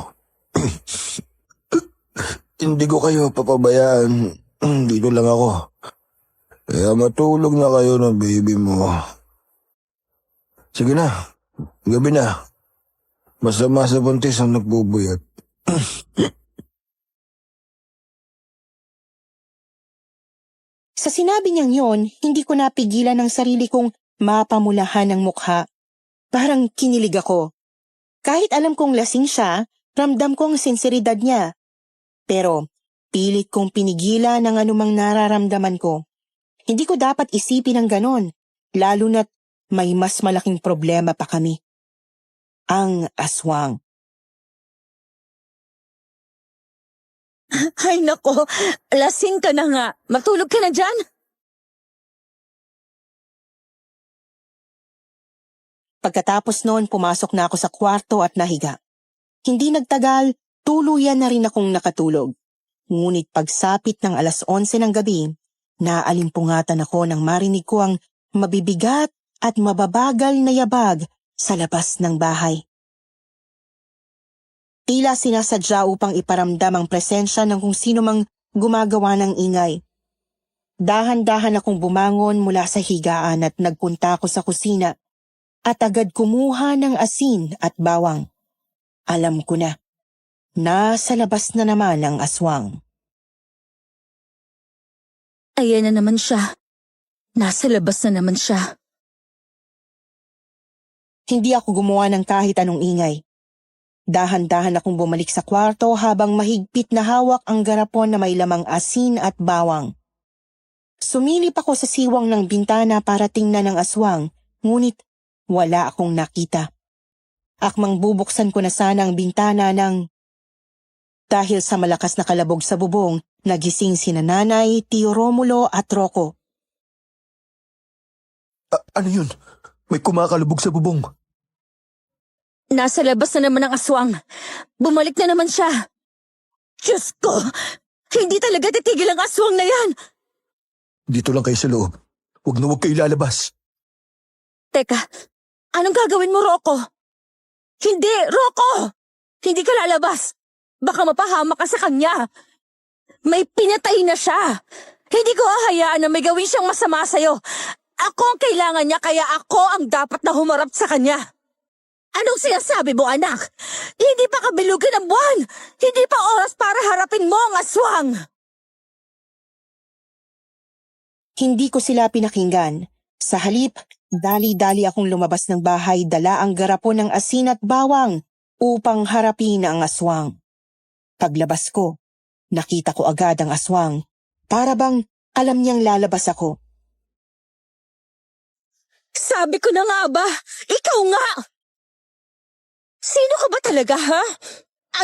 Hindi ko kayo papabayaan. Dito lang ako. Kaya matulog na kayo ng baby mo. Sige na. Gabi na. Masama sa buntis ang nagbubuyat. Sa sinabi niyang yon, hindi ko napigilan ang sarili kong mapamulahan ng mukha. Parang kinilig ako. Kahit alam kong lasing siya, ramdam ko ang sinseridad niya. Pero pilit kong pinigilan ang anumang nararamdaman ko. Hindi ko dapat isipin ang ganon, lalo na't may mas malaking problema pa kami. Ang aswang. Ay nako, lasing ka na nga. Matulog ka na dyan. Pagkatapos noon, pumasok na ako sa kwarto at nahiga. Hindi nagtagal, tuluyan na rin akong nakatulog. Ngunit pagsapit ng 11:00 ng gabi, naalimpungatan ako nang marinig ko ang mabibigat at mababagal na yabag sa labas ng bahay. Tila sinasadya upang iparamdam ang presensya ng kung sino mang gumagawa ng ingay. Dahan-dahan akong bumangon mula sa higaan at nagpunta ako sa kusina at agad kumuha ng asin at bawang. Alam ko na, nasa labas na naman ang aswang. Ayan na naman siya. Nasa labas na naman siya. Hindi ako gumawa ng kahit anong ingay. Dahan-dahan akong bumalik sa kwarto habang mahigpit na hawak ang garapon na may lamang asin at bawang. Sumilip ako sa siwang ng bintana para tingnan ang aswang, ngunit wala akong nakita. Akmang bubuksan ko na sana ang bintana nang dahil sa malakas na kalabog sa bubong, nagising sina Nanay, Tio Romulo at Rocco. Ano yun? May kumakalubog sa bubong. Nasa labas na naman ang aswang. Bumalik na naman siya. Diyos ko! Hindi talaga titigil ang aswang na yan! Dito lang kayo sa loob. Huwag na huwag kayo lalabas. Teka, anong gagawin mo, Rocco? Hindi, Rocco! Hindi ka lalabas. Baka mapahamak ka sa kanya. May pinatay na siya. Hindi ko hahayaan na may gawin siyang masama sa'yo. Ako ang kailangan niya kaya ako ang dapat na humarap sa kanya. Anong sinasabi mo, anak? Hindi pa kabilugan ang buwan. Hindi pa oras para harapin mo ang aswang. Hindi ko sila pinakinggan. Sa halip, dali-dali akong lumabas ng bahay, dala ang garapon ng asin at bawang upang harapin ang aswang. Paglabas ko, nakita ko agad ang aswang. Para bang alam niyang lalabas ako. Sabi ko na nga ba? Ikaw nga! Sino ka ba talaga, ha?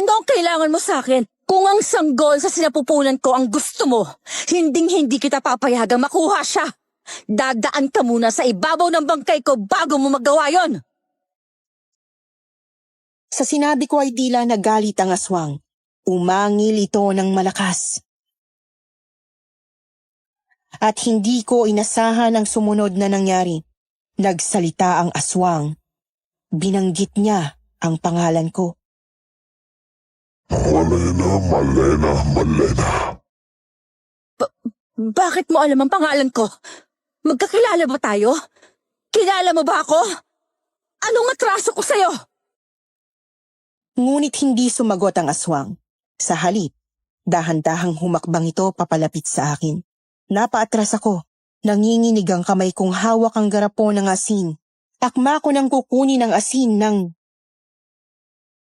Ano ang kailangan mo sa akin? Kung ang sanggol sa sinapupunan ko ang gusto mo, hinding-hindi kita papayagang makuha siya. Dadaan ka muna sa ibabaw ng bangkay ko bago mo magawa yon. Sa sinabi ko ay tila nagalit ang aswang. Umangil ito ng malakas. At hindi ko inasahan ang sumunod na nangyari. Nagsalita ang aswang. Binanggit niya ang pangalan ko. Malena. Bakit mo alam ang pangalan ko? Magkakilala ba tayo? Kilala mo ba ako? Anong atraso ko sa'yo? Ngunit hindi sumagot ang aswang. Sa halip, dahan-dahang humakbang ito papalapit sa akin. Napaatras ako. Nanginginig ang kamay kong hawak ang garapon ng asin. Akma ko nang kukunin ang asin nang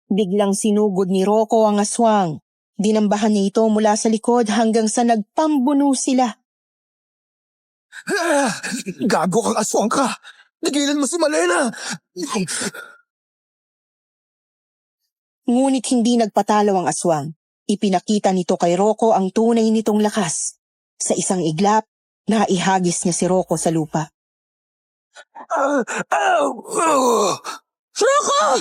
biglang sinugod ni Rocco ang aswang. Dinambahan niya ito mula sa likod hanggang sa nagpambuno sila. Gago kang aswang ka! Nagilan mo si Malena! Ngunit hindi nagpatalo ang aswang. Ipinakita nito kay Rocco ang tunay nitong lakas. Sa isang iglap, naihagis niya si Rocco sa lupa. Rocco!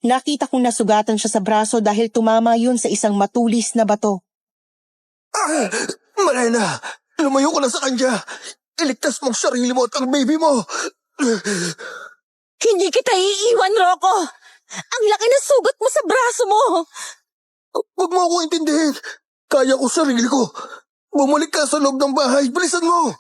Nakita kong nasugatan siya sa braso dahil tumama yun sa isang matulis na bato. Malena! Lumayo ka na sa kanya! Iligtas mong sarili mo at ang baby mo! Hindi kita iiwan, Rocco! Ang laki ng sugat mo sa braso mo! Huwag mo ako intindihin! Kaya ko sarili ko! Bumalik ka sa loob ng bahay! Bilisan mo!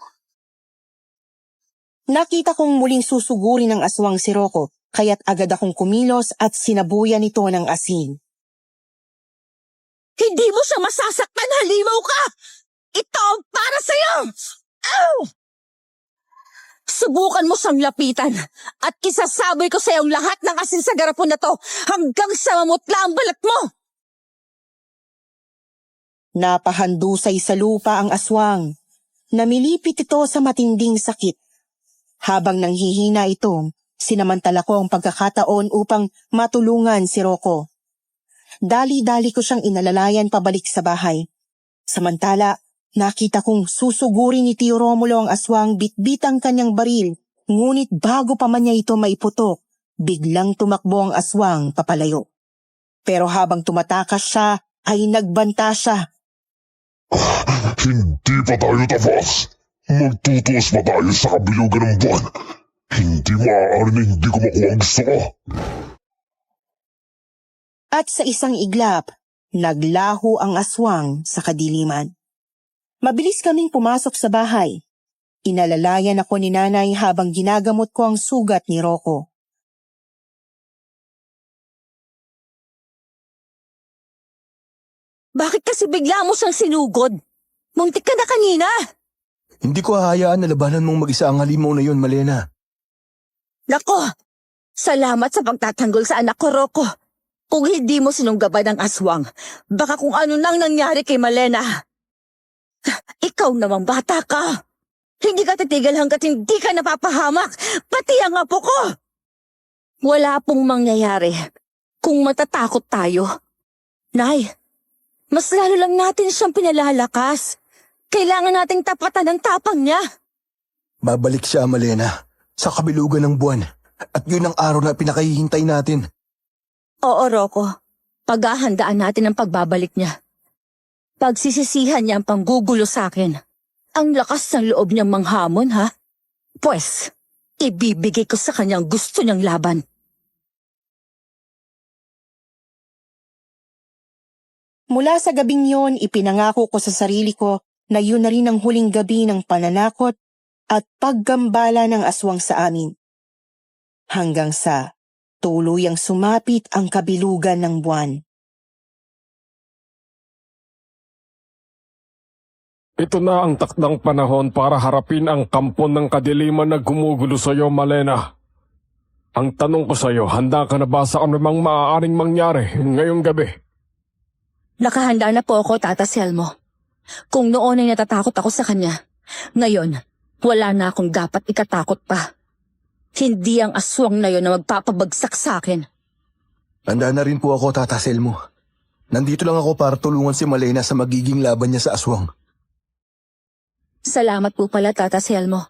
Nakita kong muling susugurin ng aswang si Rocco, kaya't agad akong kumilos at sinabuyan nito ng asin. Hindi mo siya masasaktan, halimaw ka! Ito ang para sa'yo! Ow! Subukan mo siyang lapitan at isasaboy ko sa iyong lahat ng asin sa garapon na to hanggang sa mamutla ang balat mo! Napahandusay sa lupa ang aswang. Namilipit ito sa matinding sakit. Habang nanghihina ito, sinamantala ko ang pagkakataon upang matulungan si Rocco. Dali-dali ko siyang inalalayan pabalik sa bahay. Samantala, nakita kong susugurin ni Tio Romulo ang aswang bitbit ang kanyang baril, ngunit bago pa man niya ito maiputok, biglang tumakbo ang aswang papalayo. Pero habang tumatakas siya, ay nagbanta siya. Hindi pa tayo tapos. Magtutuos pa tayo sa kabilugan ng buwan. Hindi maaari na hindi ko makuha ang gusto ko. At sa isang iglap, Naglaho ang aswang sa kadiliman. Mabilis kaming pumasok sa bahay. Inalalayan ako ni nanay habang ginagamot ko ang sugat ni Rocco. Bakit kasi bigla mo siyang sinugod? Muntik ka na kanina. Hindi ko hahayaan na labanan mong mag-isa ang halimaw na yun, Malena. Nako, salamat sa pagtatanggol sa anak ko, Rocco. Kung hindi mo sinunggaban ng aswang, baka kung ano nang nangyari kay Malena. Ikaw namang bata ka. Hindi ka titigil hanggat hindi ka napapahamak, pati ang apo ko. Wala pong mangyayari kung matatakot tayo. Nay, mas lalo lang natin siyang pinalalakas. Kailangan nating tapatan ang tapang niya. Babalik siya, Malena, sa kabilugan ng buwan. At yun ang araw na pinakahihintay natin. Oo, Rocco. Paghahandaan natin ang pagbabalik niya. Pagsisisihan niya ang panggugulo sa akin. Ang lakas ng loob niyang manghamon, ha? Pwes, ibibigay ko sa kanyang gusto niyang laban. Mula sa gabing yon, ipinangako ko sa sarili ko na yun na rin ang huling gabi ng pananakot at paggambala ng aswang sa amin. Hanggang sa tuluyang sumapit ang kabilugan ng buwan. Ito na ang takdang panahon para harapin ang kampon ng kadiliman na gumugulo sa iyo, Malena. Ang tanong ko sa iyo, handa ka na ba sa anumang maaaring mangyari ngayong gabi? Nakahanda na po ako, Tata Selmo. Kung noon ay natatakot ako sa kanya, ngayon, wala na akong dapat ikatakot pa. Hindi ang aswang na yon na magpapabagsak sa akin. Handa na rin po ako, Tata Selmo. Nandito lang ako para tulungan si Malena sa magiging laban niya sa aswang. Salamat po pala, Tata Selmo.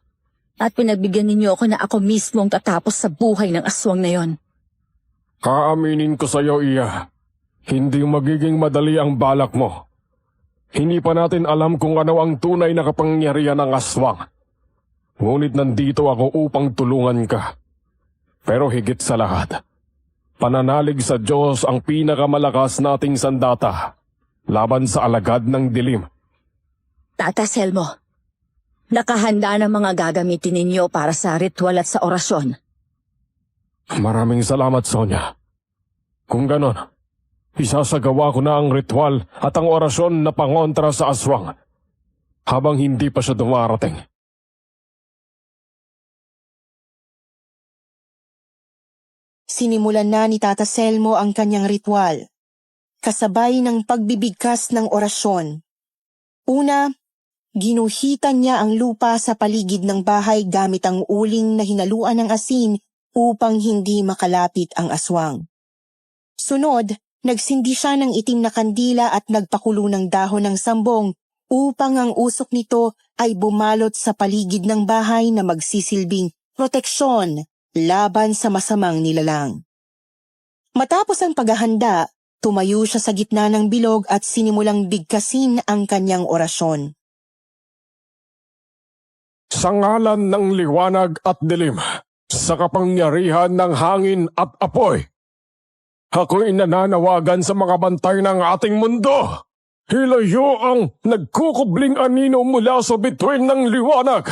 At pinagbigyan ninyo ako na ako mismo ang tatapos sa buhay ng aswang na yon. Kaaminin ko sa iyo, Iya. Hindi magiging madali ang balak mo. Hindi pa natin alam kung ano ang tunay na kapangyarihan ng aswang. Ngunit nandito ako upang tulungan ka. Pero higit sa lahat, pananalig sa Diyos ang pinakamalakas nating sandata laban sa alagad ng dilim. Tata Selmo, nakahanda na mga gagamitin ninyo para sa ritual at sa orasyon. Maraming salamat, Sonia. Kung ganon, isasagawa ko na ang ritual at ang orasyon na pangontra sa aswang habang hindi pa siya dumarating. Sinimulan na ni Tata Selmo ang kanyang ritual, kasabay ng pagbibigkas ng orasyon. Una, ginuhitan niya ang lupa sa paligid ng bahay gamit ang uling na hinaluan ng asin upang hindi makalapit ang aswang. Sunod, nagsindi siya ng itim na kandila at nagpakulo ng dahon ng sambong upang ang usok nito ay bumalot sa paligid ng bahay na magsisilbing proteksyon laban sa masamang nilalang. Matapos ang paghahanda, tumayo siya sa gitna ng bilog at sinimulang bigkasin ang kanyang orasyon. Sa ngalan ng liwanag at dilim, sa kapangyarihan ng hangin at apoy, ako'y nananawagan sa mga bantay ng ating mundo. Hilayo ang nagkukubling anino mula sa bituin ng liwanag.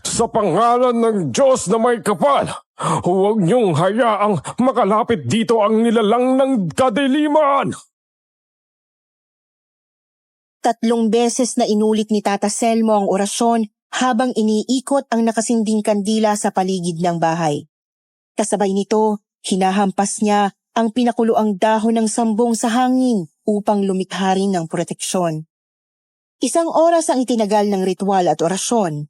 Sa pangalan ng Diyos na may kapal, huwag niyong hayaang makalapit dito ang nilalang ng kadiliman. 3 beses na inulit ni Tata Selmo ang orasyon habang iniikot ang nakasinding kandila sa paligid ng bahay. Kasabay nito, hinahampas niya ang pinakuloang dahon ng sambong sa hangin upang lumikha rin ng proteksyon. 1 oras ang itinagal ng ritual at orasyon.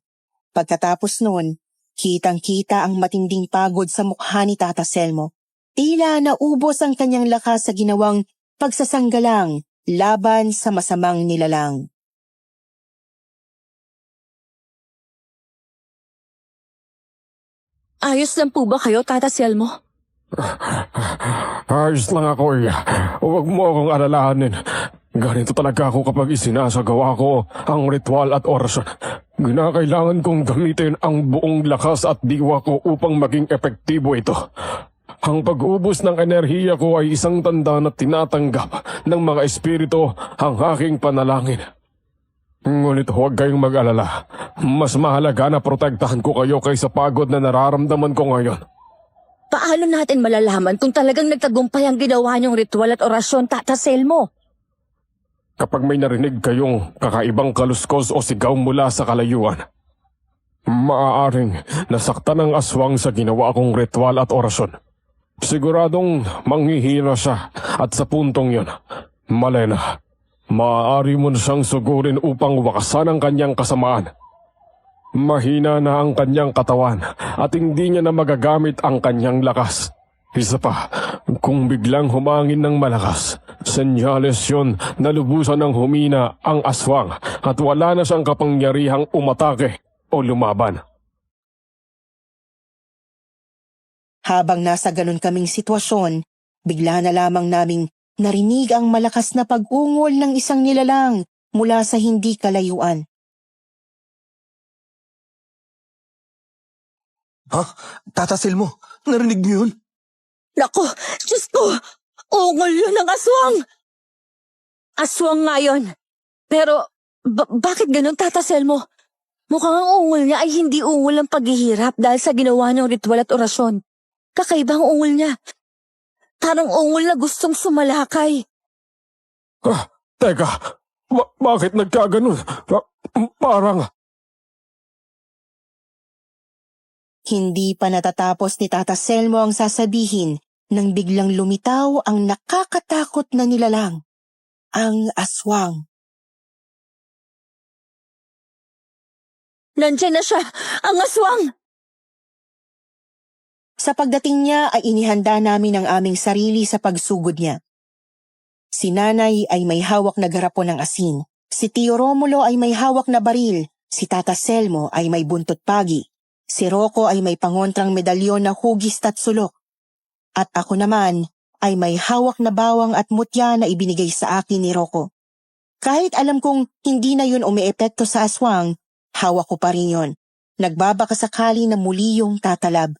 Pagkatapos nun, kitang-kita ang matinding pagod sa mukha ni Tata Selmo. Tila naubos ang kanyang lakas sa ginawang pagsasanggalang laban sa masamang nilalang. Ayos lang po ba kayo, Tata Selmo? Ayos lang ako, Iya. Huwag mo akong alalahanin. Ganito talaga ako kapag isinasagawa ko ang ritual at orasyon. Ginakailangan kong gamitin ang buong lakas at diwa ko upang maging epektibo ito. Ang pag-ubos ng enerhiya ko ay isang tanda na tinatanggap ng mga espiritu ang aking panalangin. Ngunit huwag kayong mag-alala. Mas mahalaga na protektahan ko kayo kaysa pagod na nararamdaman ko ngayon. Paano natin malalaman kung talagang nagtagumpay ang ginawa niyong ritual at orasyon, Tata Selmo? Kapag may narinig kayong kakaibang kaluskos o sigaw mula sa kalayuan, maaaring nasaktan ang aswang sa ginawa kong ritual at orasyon. Siguradong manghihina siya at sa puntong yun, Malena, maaari mo na siyang sugurin upang wakasan ang kanyang kasamaan. Mahina na ang kanyang katawan at hindi niya na magagamit ang kanyang lakas. Isa pa, kung biglang humangin ng malakas, senyales yun na lubusan ng humina ang aswang at wala na siyang kapangyarihang umatake o lumaban. Habang nasa ganun kaming sitwasyon, bigla na lamang naming narinig ang malakas na pag-ungol ng isang nilalang mula sa hindi kalayuan. Ha? Tata Selmo, narinig niyo yun? Nako, Diyos ko! Ungol yun ng aswang! Aswang nga yun. Pero, bakit ganun, Tata Selmo? Mukhang ang ungol niya ay hindi ungol ng paghihirap dahil sa ginawa niyong ritual at orasyon. Kakaibang ungol niya. Parang ungol na gustong sumalakay. Teka, bakit nagkaganon? Parang... Hindi pa natatapos ni Tata Selmo ang sasabihin nang biglang lumitaw ang nakakatakot na nilalang, ang aswang. Nandiyan na siya, ang aswang! Sa pagdating niya ay inihanda namin ang aming sarili sa pagsugod niya. Si Nanay ay may hawak na garapon ng asin, si Tio Romulo ay may hawak na baril, si Tata Selmo ay may buntot pagi, si Rocco ay may pangontrang medalyon na hugis at sulok, at ako naman ay may hawak na bawang at mutya na ibinigay sa akin ni Rocco. Kahit alam kong hindi na yun umiepekto sa aswang, hawak ko pa rin yun. Nagbabakasakali na muli yung tatalab.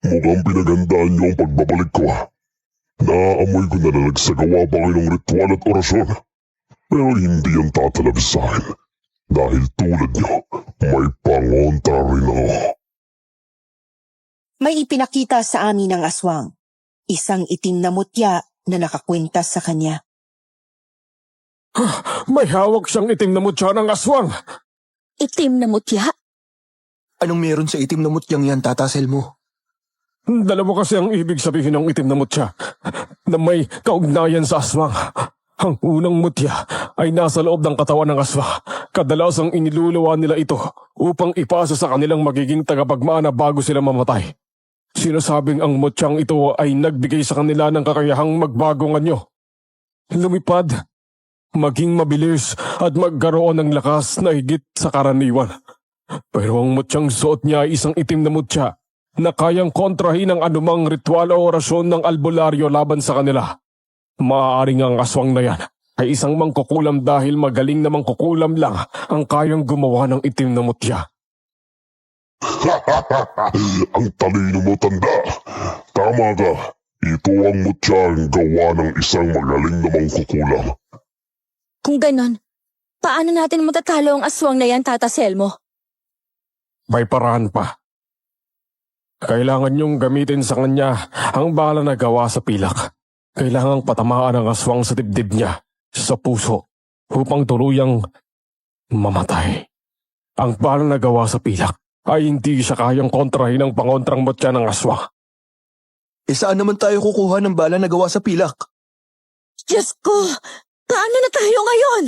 Mukhang pinagandaan niyo ang pagbabalik ko. Naaamoy ko na nagsagawa pa kayo ng ritual at orasyon. Pero hindi yan tatalab sa akin. Dahil tulad niyo, may pangontra rin ako. May ipinakita sa amin ng aswang. Isang itim na mutya na nakakwintas sa kanya. May hawak siyang itim na mutya ng aswang! Itim na mutya? Anong meron sa itim na mutyang yan, Tata Selmo? Dalawa kasi ang ibig sabihin ng itim na mutya na may kaugnayan sa aswang. Ang unang mutya ay nasa loob ng katawan ng aswang. Kadalasang iniluluwa nila ito upang ipasa sa kanilang magiging tagapagmana bago sila mamatay. Sinasabing ang mutyang ito ay nagbigay sa kanila ng kakayahang magbago anyo. Lumipad, maging mabilis at magkaroon ng lakas na higit sa karaniwan. Pero ang mutyang suot niya ay isang itim na mutya na kayang kontrahin ang anumang ritual o orasyon ng albularyo laban sa kanila. Maaaring ang aswang na yan ay isang mangkukulam dahil magaling na mangkukulam lang ang kayang gumawa ng itim na mutya. Ang talino mo, tanda. Tama ka. Ito ang mutyang gawa ng isang magaling na mangkukulam. Kung ganon, paano natin matatalo ang aswang na yan, Tata Selmo? May paraan pa. Kailangan niyong gamitin sa kanya ang bala na gawa sa pilak. Kailangang patamaan ang aswang sa dibdib niya, sa puso, upang tuluyang mamatay. Ang bala na gawa sa pilak ay hindi siya kayang kontrahin ang pangontrang mutya ng aswang. Saan naman tayo kukuha ng bala na gawa sa pilak? Diyos ko! Paano na tayo ngayon?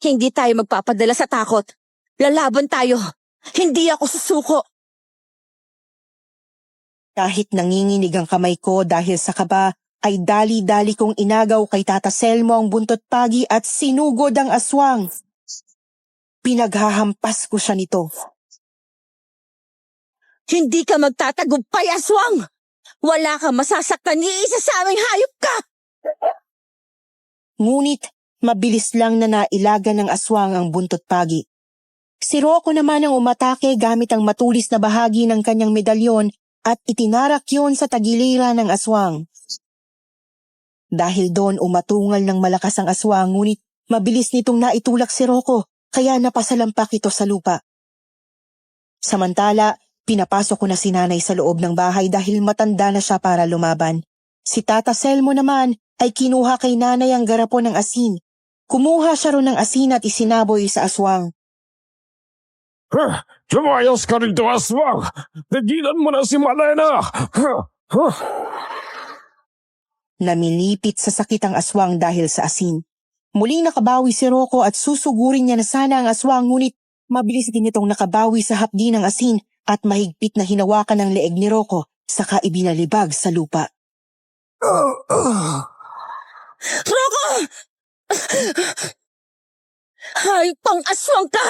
Hindi tayo magpapadala sa takot. Lalaban tayo. Hindi ako susuko. Kahit nanginginig ang kamay ko dahil sa kaba, ay dali-dali kong inagaw kay Tata Selmo ang buntot pagi at sinugod ang aswang. Pinaghahampas ko siya nito. Hindi ka magtatagumpay, aswang! Wala kang masasaktan ni isa sa aming hayop ka! Ngunit, mabilis lang na nailaga ng aswang ang buntot pagi. Si Rocco naman ang umatake gamit ang matulis na bahagi ng kanyang medalyon at itinarak yon sa tagiliran ng aswang. Dahil doon umatungal ng malakas ang aswang, ngunit mabilis nitong naitulak si Rocco, kaya napasalampak ito sa lupa. Samantala, pinapasok ko na si nanay sa loob ng bahay dahil matanda na siya para lumaban. Si Tata Selmo naman ay kinuha kay nanay ang garapon ng asin. Kumuha siya ron ng asin at isinaboy sa aswang. Lumayas ka rito, aswang! Tigilan mo na si Malena! Namilipit sa sakit ang aswang dahil sa asin. Muling nakabawi si Rocco at susugurin niya na sana ang aswang, ngunit mabilis din itong nakabawi sa hapdi ng asin at mahigpit na hinawakan ng leeg ni Rocco saka ibinalibag sa lupa. Rocco! Hay, pang-aswang ka!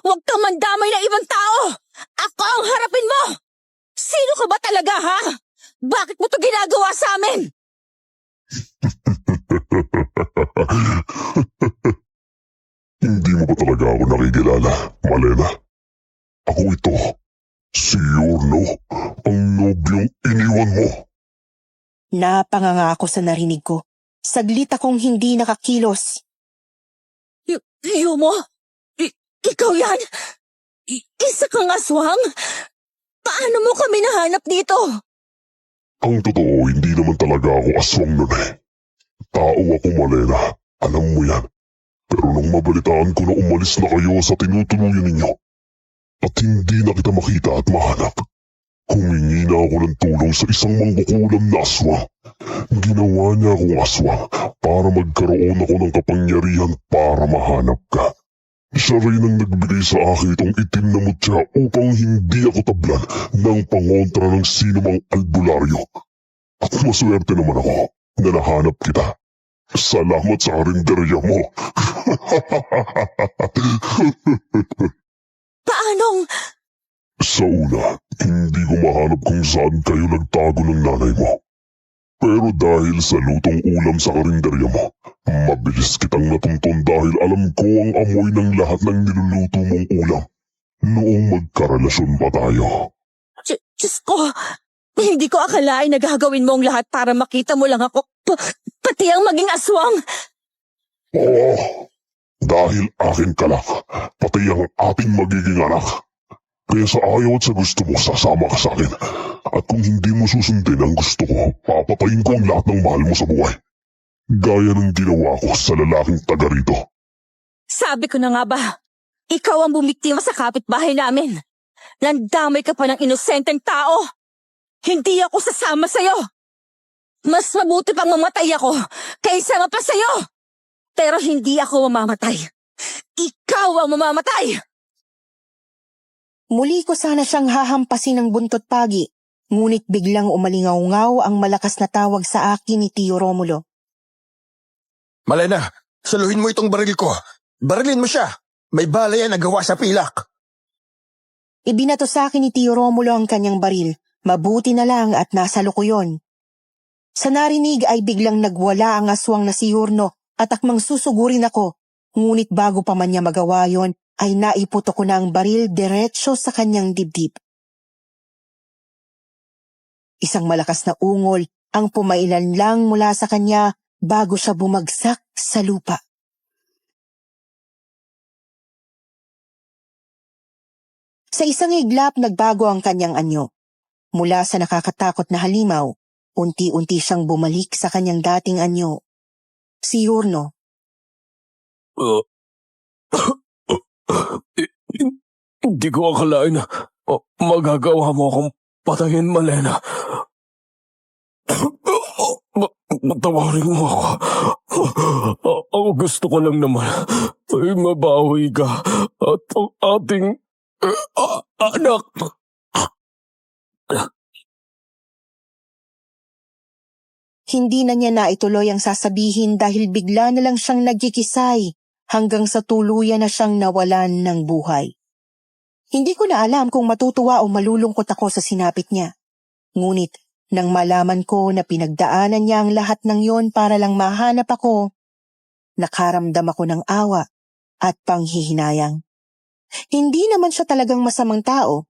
Huwag kang mandamay na ibang tao! Ako ang harapin mo! Sino ka ba talaga, ha? Bakit mo to ginagawa sa amin? Hindi mo ba talaga ako nakikilala, Malena? Ako ito, si Yorno, ang nobyong iniwan mo. Napanganga ako sa narinig ko. Saglit akong hindi nakakilos. Yumo? Ikaw yan? Isa kang aswang? Paano mo kami nahanap dito? Ang totoo, hindi naman talaga ako aswang nun eh. Tao ako, Malena. Alam mo yan. Pero nung mabalitaan ko na umalis na kayo sa tinutuluyan ninyo, at hindi na kita makita at mahanap, humingi na ako ng tulong sa isang mangkukulam na aswang. Ginawa niya akong aswang para magkaroon ako ng kapangyarihan para mahanap ka. Siya rin ang nagbigay sa akin itong itim na mutya upang hindi ako tablan ng pangontra ng sinumang albularyo. At maswerte naman ako na nahanap kita. Salamat sa karinderya mo. Paanong? Sa una, hindi ko mahanap kung saan kayo nagtago ng nanay mo. Pero dahil sa lutong ulam sa karinderya mo, mabilis kitang natuntun dahil alam ko ang amoy ng lahat ng niluluto mong ulam noong magkarelasyon pa tayo. Diyos ko, hindi ko akalain na gagawin mo ang lahat para makita mo lang ako, pati ang maging aswang. Oo, dahil akin ka lang, pati ang ating magiging anak. Kaya sa ayaw at sa gusto mo, sasama ka sa akin. At kung hindi mo susundin ang gusto ko, papatayin ko ang lahat ng mahal mo sa buhay. Gaya ng ginawa ko sa lalaking taga rito. Sabi ko na nga ba, ikaw ang bumiktima sa kapitbahay namin. Nandamay ka pa ng inosenteng tao. Hindi ako sasama sa'yo. Mas mabuti pang mamatay ako kaysa mapa sa'yo. Pero hindi ako mamamatay. Ikaw ang mamamatay. Muli ko sana siyang hahampasin ng buntot pagi, ngunit biglang umalingaw-ngaw ang malakas na tawag sa akin ni Tio Romulo. Malena, saluhin mo itong baril ko. Barilin mo siya. May bala yan na gawa sa pilak. Ibinato sa akin ni Tio Romulo ang kanyang baril. Mabuti na lang at nasa loko yun. Sa narinig ay biglang nagwala ang aswang na si Yorno at akmang susugurin ako. Ngunit bago pa man niya magawa yon, ay naiputo ko na ang baril diretsyo sa kanyang dibdib. Isang malakas na ungol ang pumailan lang mula sa kanya bago siya bumagsak sa lupa. Sa isang iglap nagbago ang kanyang anyo. Mula sa nakakatakot na halimaw, unti-unti siyang bumalik sa kanyang dating anyo. Si Yorno. Hindi ko akalain na magagawa mo akong patayin, Malena. Matawarin mo ako. Ang gusto ko lang naman ay mabawi ka at ang ating anak. Hindi na niya naituloy ang sasabihin dahil bigla na lang siyang nagkikisay hanggang sa tuluyan na siyang nawalan ng buhay. Hindi ko na alam kung matutuwa o malulungkot ako sa sinapit niya. Ngunit nang malaman ko na pinagdaanan niya ang lahat ng yon para lang mahanap ako, nakaramdam ako ng awa at panghihinayang. Hindi naman siya talagang masamang tao.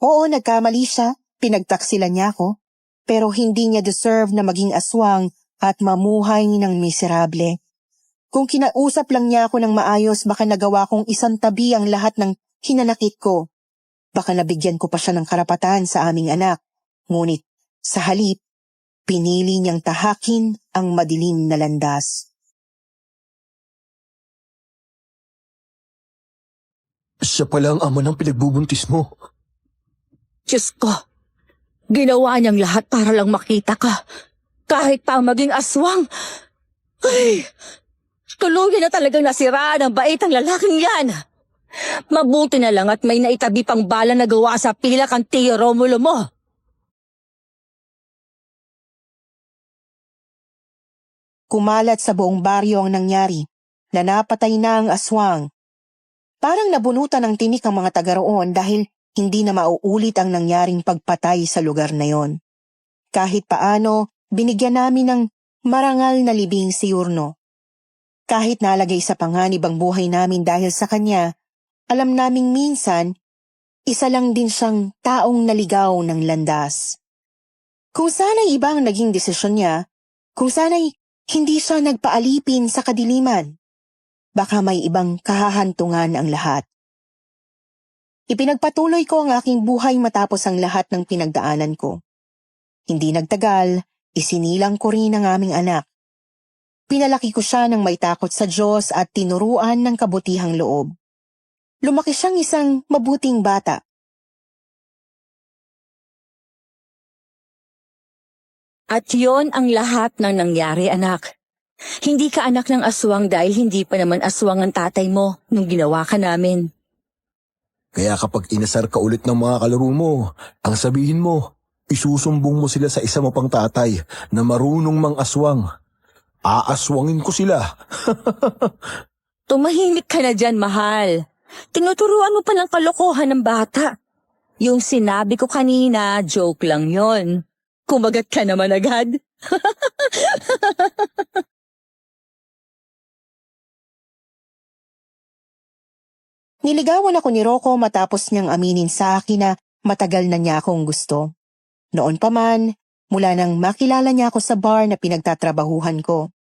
Oo, nagkamali siya, pinagtaksilan niya ako. Pero hindi niya deserve na maging aswang at mamuhay ng miserable. Kung kinausap lang niya ako ng maayos, baka nagawa kong isang tabi ang lahat ng hinanakit ko. Baka nabigyan ko pa siya ng karapatan sa aming anak. Ngunit, sa halip, pinili niyang tahakin ang madilim na landas. Siya pala ang ama ng pinagbubuntis mo. Diyos ko, ginawa niyang lahat para lang makita ka. Kahit pa ang maging aswang. Ay, tuluyan na talagang nasiraan ang bait ang lalaking yan. Mabuti na lang at may naitabi pang bala na gawa sa pilak ang Tio Romulo mo. Kumalat sa buong baryo ang nangyari, na napatay na ang aswang. Parang nabunutan ng tinik ang mga taga roon dahil hindi na mauulit ang nangyaring pagpatay sa lugar na yon. Kahit paano, binigyan namin ng marangal na libing si Yurno. Kahit nalagay sa panganib ang buhay namin dahil sa kanya, alam naming minsan, isa lang din siyang taong naligaw ng landas. Kung sana'y iba ang naging desisyon niya, kung sana'y hindi siya nagpaalipin sa kadiliman, baka may ibang kahahantungan ang lahat. Ipinagpatuloy ko ang aking buhay matapos ang lahat ng pinagdaanan ko. Hindi nagtagal, isinilang ko rin ang aming anak. Pinalaki ko siya ng may takot sa Diyos at tinuruan ng kabutihang loob. Lumaki siyang isang mabuting bata. At yon ang lahat ng nangyari, anak. Hindi ka anak ng aswang dahil hindi pa naman aswang ang tatay mo nung ginawa ka namin. Kaya kapag inasar ka ulit ng mga kalaro mo, ang sabihin mo, isusumbong mo sila sa isa mo pang tatay na marunong mang aswang. Aaswangin ko sila. Tumahimik ka na dyan, mahal. Tinuturuan mo pa ng kalokohan ng bata. Yung sinabi ko kanina, joke lang yon. Kumagat ka naman agad. Niligawan ako ni Rocco matapos niyang aminin sa akin na matagal na niya akong gusto. Noon pa man, mula nang makilala niya ako sa bar na pinagtatrabahuhan ko.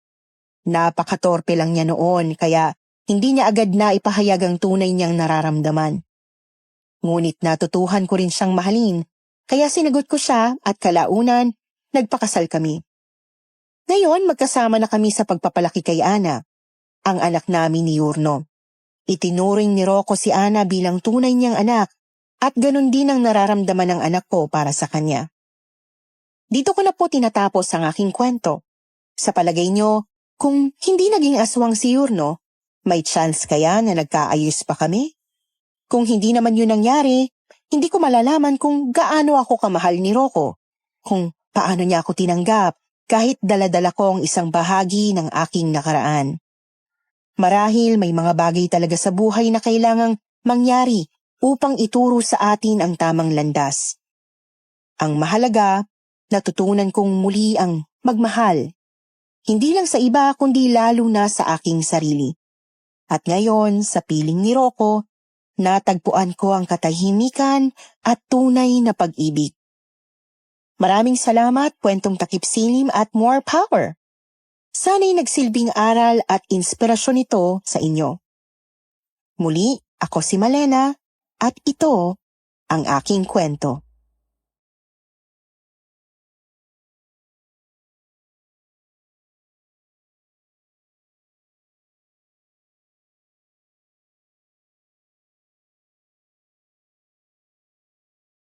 Napakatorpe lang niya noon kaya hindi niya agad na ipahayag ang tunay niyang nararamdaman. Ngunit natutuhan ko rin siyang mahalin, kaya sinagot ko siya at kalaunan, nagpakasal kami. Ngayon magkasama na kami sa pagpapalaki kay Ana, ang anak namin ni Yurno. Itinuring ni Rocco si Ana bilang tunay niyang anak at ganun din ang nararamdaman ng anak ko para sa kanya. Dito ko na po tinatapos ang aking kwento. Sa palagay niyo, kung hindi naging aswang si Yurno, may chance kaya na nagkaayos pa kami? Kung hindi naman yun nangyari, hindi ko malalaman kung gaano ako kamahal ni Rocco, kung paano niya ako tinanggap kahit dala-dala ko ang isang bahagi ng aking nakaraan. Marahil may mga bagay talaga sa buhay na kailangang mangyari upang ituro sa atin ang tamang landas. Ang mahalaga, natutunan kong muli ang magmahal. Hindi lang sa iba kundi lalo na sa aking sarili. At ngayon, sa piling ni Rocco, natagpuan ko ang katahimikan at tunay na pag-ibig. Maraming salamat, Kwentong Takip Silim at more power. Sana'y nagsilbing aral at inspirasyon ito sa inyo. Muli, ako si Malena at ito ang aking kwento.